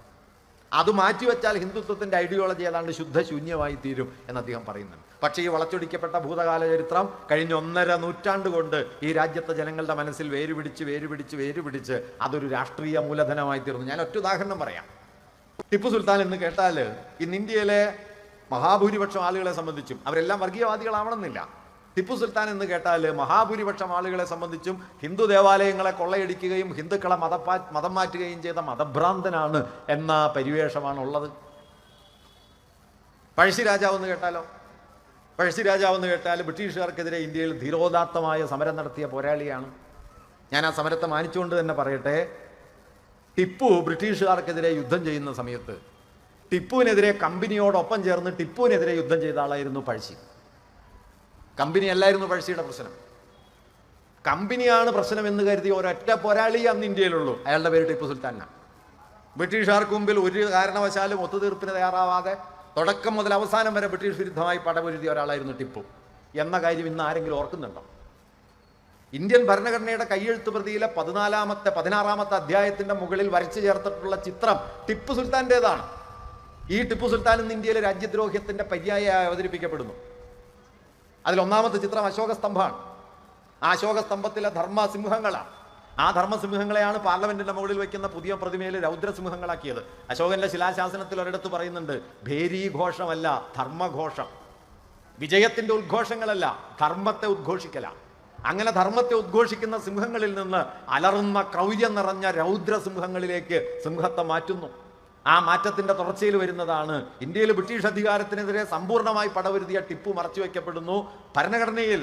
അത് മാറ്റിവെച്ചാൽ ഹിന്ദുത്വത്തിൻ്റെ ഐഡിയോളജി ഏതാണ്ട് ശുദ്ധശൂന്യമായി തീരും എന്ന് അദ്ദേഹം പറയുന്നുണ്ട്. പക്ഷേ ഈ വളച്ചൊടിക്കപ്പെട്ട ഭൂതകാല ചരിത്രം കഴിഞ്ഞ 1.5 നൂറ്റാണ്ട് കൊണ്ട് ഈ രാജ്യത്തെ ജനങ്ങളുടെ മനസ്സിൽ വേരുപിടിച്ച് അതൊരു രാഷ്ട്രീയ മൂലധനമായി തീർന്നു. ഞാൻ ഒറ്റ ഉദാഹരണം പറയാം. ടിപ്പു സുൽത്താൻ എന്ന് കേട്ടാൽ ഇന്ന് ഇന്ത്യയിലെ മഹാഭൂരിപക്ഷം ആളുകളെ സംബന്ധിച്ചും, അവരെല്ലാം വർഗീയവാദികളാവണമെന്നില്ല, ടിപ്പു സുൽത്താൻ എന്ന് കേട്ടാൽ മഹാഭൂരിപക്ഷം ആളുകളെ സംബന്ധിച്ചും ഹിന്ദു ദേവാലയങ്ങളെ കൊള്ളയടിക്കുകയും ഹിന്ദുക്കളെ മതം മാറ്റുകയും ചെയ്ത മതഭ്രാന്തനാണ് എന്ന പരിവേഷമാണ് ഉള്ളത്. പഴശ്ശി രാജാവ് എന്ന് കേട്ടാൽ ബ്രിട്ടീഷുകാർക്കെതിരെ ഇന്ത്യയിൽ ധീരോദാത്തമായ സമരം നടത്തിയ പോരാളിയാണ്. ഞാൻ ആ സമരത്തെ മാനിച്ചുകൊണ്ട് തന്നെ പറയട്ടെ, ടിപ്പു ബ്രിട്ടീഷുകാർക്കെതിരെ യുദ്ധം ചെയ്യുന്ന സമയത്ത് ടിപ്പുവിനെതിരെ കമ്പനിയോടൊപ്പം ചേർന്ന് ടിപ്പുവിനെതിരെ യുദ്ധം ചെയ്ത ആളായിരുന്നു പഴശ്ശി. കമ്പനി അല്ലായിരുന്നു പഴശ്ശിയുടെ പ്രശ്നം. കമ്പനിയാണ് പ്രശ്നം എന്ന് കരുതി ഒരൊറ്റ പോരാളി അന്ന് ഇന്ത്യയിലുള്ളൂ, അയാളുടെ പേര് ടിപ്പു സുൽത്താനാണ്. ബ്രിട്ടീഷുകാർക്ക് മുമ്പിൽ ഒരു കാരണവശാലും ഒത്തുതീർപ്പിന് തയ്യാറാവാതെ തുടക്കം മുതൽ അവസാനം വരെ ബ്രിട്ടീഷ് വിരുദ്ധമായി പടപൊരുതിയ ഒരാളായിരുന്നു ടിപ്പു എന്ന കാര്യം ഇന്ന് ആരെങ്കിലും ഓർക്കുന്നുണ്ടോ? ഇന്ത്യൻ ഭരണഘടനയുടെ കയ്യെഴുത്ത് പ്രതിയിലെ 16-ാമത്തെ അധ്യായത്തിന്റെ മുകളിൽ വരച്ചു ചേർത്തിട്ടുള്ള ചിത്രം ടിപ്പു സുൽത്താൻ്റെതാണ്. ഈ ടിപ്പു സുൽത്താൻ ഇന്ന് ഇന്ത്യയിലെ രാജ്യദ്രോഹ്യത്തിന്റെ പര്യായമായി അവതരിപ്പിക്കപ്പെടുന്നു. അതിൽ 1-ാമത്തെ ചിത്രം അശോകസ്തംഭമാണ്. ആ അശോകസ്തംഭത്തിലെ ധർമ്മസിംഹങ്ങളാണ്. ആ ധർമ്മസിംഹങ്ങളെയാണ് പാർലമെന്റിന്റെ മുകളിൽ വയ്ക്കുന്ന പുതിയ പ്രതിമയിൽ രൗദ്രസിംഹങ്ങളാക്കിയത്. അശോകന്റെ ശിലാശാസനത്തിൽ ഒരിടത്ത് പറയുന്നുണ്ട്, ഭേരീഘോഷമല്ല ധർമ്മഘോഷം, വിജയത്തിന്റെ ഉദ്ഘോഷങ്ങളല്ല, ധർമ്മത്തെ ഉദ്ഘോഷിക്കല. അങ്ങനെ ധർമ്മത്തെ ഉദ്ഘോഷിക്കുന്ന സിംഹങ്ങളിൽ നിന്ന് അലറുന്ന ക്രൗര്യം നിറഞ്ഞ രൗദ്രസിംഹങ്ങളിലേക്ക് സിംഹത്തെ മാറ്റുന്നു. ആ മാറ്റത്തിന്റെ തുടർച്ചയിൽ വരുന്നതാണ് ഇന്ത്യയിൽ ബ്രിട്ടീഷ് അധികാരത്തിനെതിരെ സമ്പൂർണ്ണമായി പടവരുതിയ ടിപ്പു മറച്ചുവെക്കപ്പെടുന്നു. ഭരണഘടനയിൽ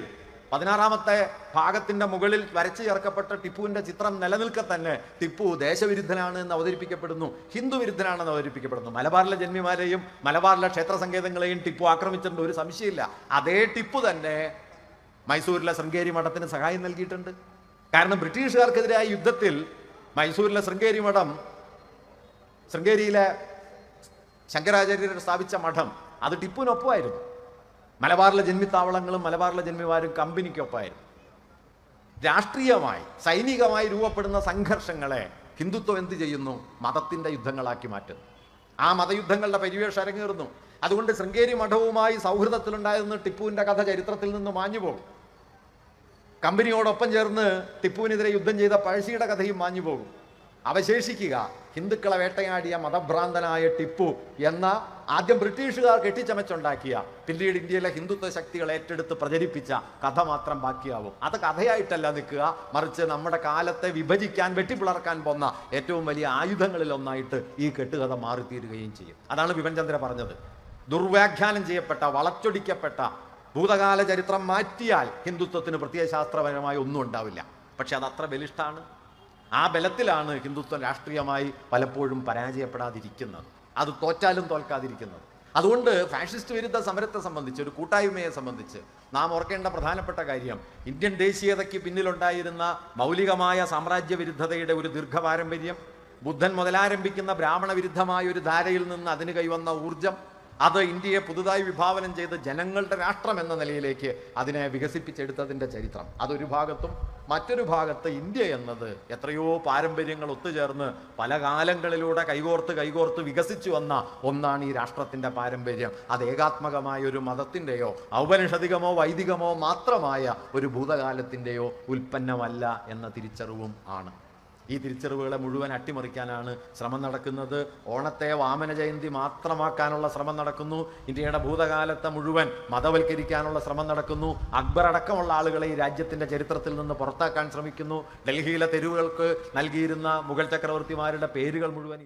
16-ാമത്തെ ഭാഗത്തിന്റെ മുകളിൽ വരച്ചു ചേർക്കപ്പെട്ട ടിപ്പുവിന്റെ ചിത്രം നിലനിൽക്കെ തന്നെ ടിപ്പു ദേശവിരുദ്ധനാണ് എന്ന് അവതരിപ്പിക്കപ്പെടുന്നു, ഹിന്ദു വിരുദ്ധനാണെന്ന് അവതരിപ്പിക്കപ്പെടുന്നു. മലബാറിലെ ജന്മിമാരെയും മലബാറിലെ ക്ഷേത്ര സങ്കേതങ്ങളെയും ടിപ്പു ആക്രമിച്ചിട്ടുണ്ട്, ഒരു സംശയമില്ല. അതേ ടിപ്പു തന്നെ മൈസൂരിലെ ശൃംഗേരി മഠത്തിന് സഹായം നൽകിയിട്ടുണ്ട്. കാരണം ബ്രിട്ടീഷുകാർക്കെതിരായ യുദ്ധത്തിൽ മൈസൂരിലെ ശൃംഗേരി മഠം, ശൃംഗേരിയിലെ ശങ്കരാചാര്യർ സ്ഥാപിച്ച മഠം, അത് ടിപ്പുവിനൊപ്പമായിരുന്നു. മലബാറിലെ ജന്മിത്താവളങ്ങളും മലബാറിലെ ജന്മിമാരും കമ്പനിക്കൊപ്പമായിരുന്നു. രാഷ്ട്രീയമായി സൈനികമായി രൂപപ്പെടുന്ന സംഘർഷങ്ങളെ ഹിന്ദുത്വം എന്ത് ചെയ്യുന്നു? മതത്തിന്റെ യുദ്ധങ്ങളാക്കി മാറ്റുന്നു. ആ മതയുദ്ധങ്ങളുടെ പരിവേഷം അരങ്ങേറുന്നു. അതുകൊണ്ട് ശൃംഗേരി മഠവുമായി സൗഹൃദത്തിലുണ്ടായിരുന്ന ടിപ്പുവിന്റെ കഥ ചരിത്രത്തിൽ നിന്ന് മാഞ്ഞുപോകും. കമ്പനിയോടൊപ്പം ചേർന്ന് ടിപ്പുവിനെതിരെ യുദ്ധം ചെയ്ത പഴശ്ശിയുടെ കഥയും മാഞ്ഞുപോകും. അവശേഷിക്കുക ഹിന്ദുക്കളെ വേട്ടയാടിയ മതഭ്രാന്തനായ ടിപ്പു എന്ന ആദ്യം ബ്രിട്ടീഷുകാർ കെട്ടിച്ചമച്ചുണ്ടാക്കിയ, പിന്നീട് ഇന്ത്യയിലെ ഹിന്ദുത്വ ശക്തികൾ ഏറ്റെടുത്ത് പ്രചരിപ്പിച്ച കഥ മാത്രം ബാക്കിയാവും. അത് കഥയായിട്ടല്ല നിൽക്കുക, മറിച്ച് നമ്മുടെ കാലത്തെ വിഭജിക്കാൻ, വെട്ടിപ്പിളർക്കാൻ പോന്ന ഏറ്റവും വലിയ ആയുധങ്ങളിൽ ഒന്നായിട്ട് ഈ കെട്ടുകഥ മാറിത്തീരുകയും ചെയ്യും. അതാണ് ബിപിൻ ചന്ദ്ര പറഞ്ഞത്. ദുർവ്യാഖ്യാനം ചെയ്യപ്പെട്ട, വളച്ചൊടിക്കപ്പെട്ട ഭൂതകാല ചരിത്രം മാറ്റിയാൽ ഹിന്ദുത്വത്തിന് പ്രത്യയശാസ്ത്രപരമായി ഒന്നും ഉണ്ടാവില്ല. പക്ഷെ അത് അത്ര ബലിഷ്ഠാണ്. ആ ബലത്തിലാണ് ഹിന്ദുത്വം രാഷ്ട്രീയമായി പലപ്പോഴും പരാജയപ്പെടാതിരിക്കുന്നത്, അത് തോറ്റാലും തോൽക്കാതിരിക്കുന്നത്. അതുകൊണ്ട് ഫാഷിസ്റ്റ് വിരുദ്ധ സമരത്തെ സംബന്ധിച്ച്, ഒരു കൂട്ടായ്മയെ സംബന്ധിച്ച് നാം ഓർക്കേണ്ട പ്രധാനപ്പെട്ട കാര്യം, ഇന്ത്യൻ ദേശീയതയ്ക്ക് പിന്നിലുണ്ടായിരുന്ന മൗലികമായ സാമ്രാജ്യ വിരുദ്ധതയുടെ ഒരു ദീർഘപാരമ്പര്യം, ബുദ്ധൻ മുതലാരംഭിക്കുന്ന ബ്രാഹ്മണ വിരുദ്ധമായ ഒരു ധാരയിൽ നിന്ന് അതിന് കൈവന്ന ഊർജം, അത് ഇന്ത്യയെ പുതുതായി വിഭാവനം ചെയ്ത് ജനങ്ങളുടെ രാഷ്ട്രം എന്ന നിലയിലേക്ക് അതിനെ വികസിപ്പിച്ചെടുത്തതിൻ്റെ ചരിത്രം അതൊരു ഭാഗത്തും, മറ്റൊരു ഭാഗത്ത് ഇന്ത്യ എന്നത് എത്രയോ പാരമ്പര്യങ്ങൾ ഒത്തുചേർന്ന് പല കാലങ്ങളിലൂടെ കൈകോർത്ത് വികസിച്ചു വന്ന ഒന്നാണ് ഈ രാഷ്ട്രത്തിൻ്റെ പാരമ്പര്യം. അത് ഏകാത്മകമായ ഒരു മതത്തിൻ്റെയോ ഔപനിഷദികമോ വൈദികമോ മാത്രമായ ഒരു ഭൂതകാലത്തിൻ്റെയോ ഉൽപ്പന്നമല്ല എന്ന തിരിച്ചറിവും ആണ്. ഈ തിരിച്ചറിവുകളെ മുഴുവൻ അട്ടിമറിക്കാനാണ് ശ്രമം നടക്കുന്നത്. ഓണത്തെ വാമന ജയന്തി മാത്രമാക്കാനുള്ള ശ്രമം നടക്കുന്നു. ഇന്ത്യയുടെ ഭൂതകാലത്തെ മുഴുവൻ മതവൽക്കരിക്കാനുള്ള ശ്രമം നടക്കുന്നു. അക്ബർ അടക്കമുള്ള ആളുകളെ ഈ രാജ്യത്തിൻ്റെ ചരിത്രത്തിൽ നിന്ന് പുറത്താക്കാൻ ശ്രമിക്കുന്നു. ഡൽഹിയിലെ തെരുവുകൾക്ക് നൽകിയിരുന്ന മുഗൾ ചക്രവർത്തിമാരുടെ പേരുകൾ മുഴുവൻ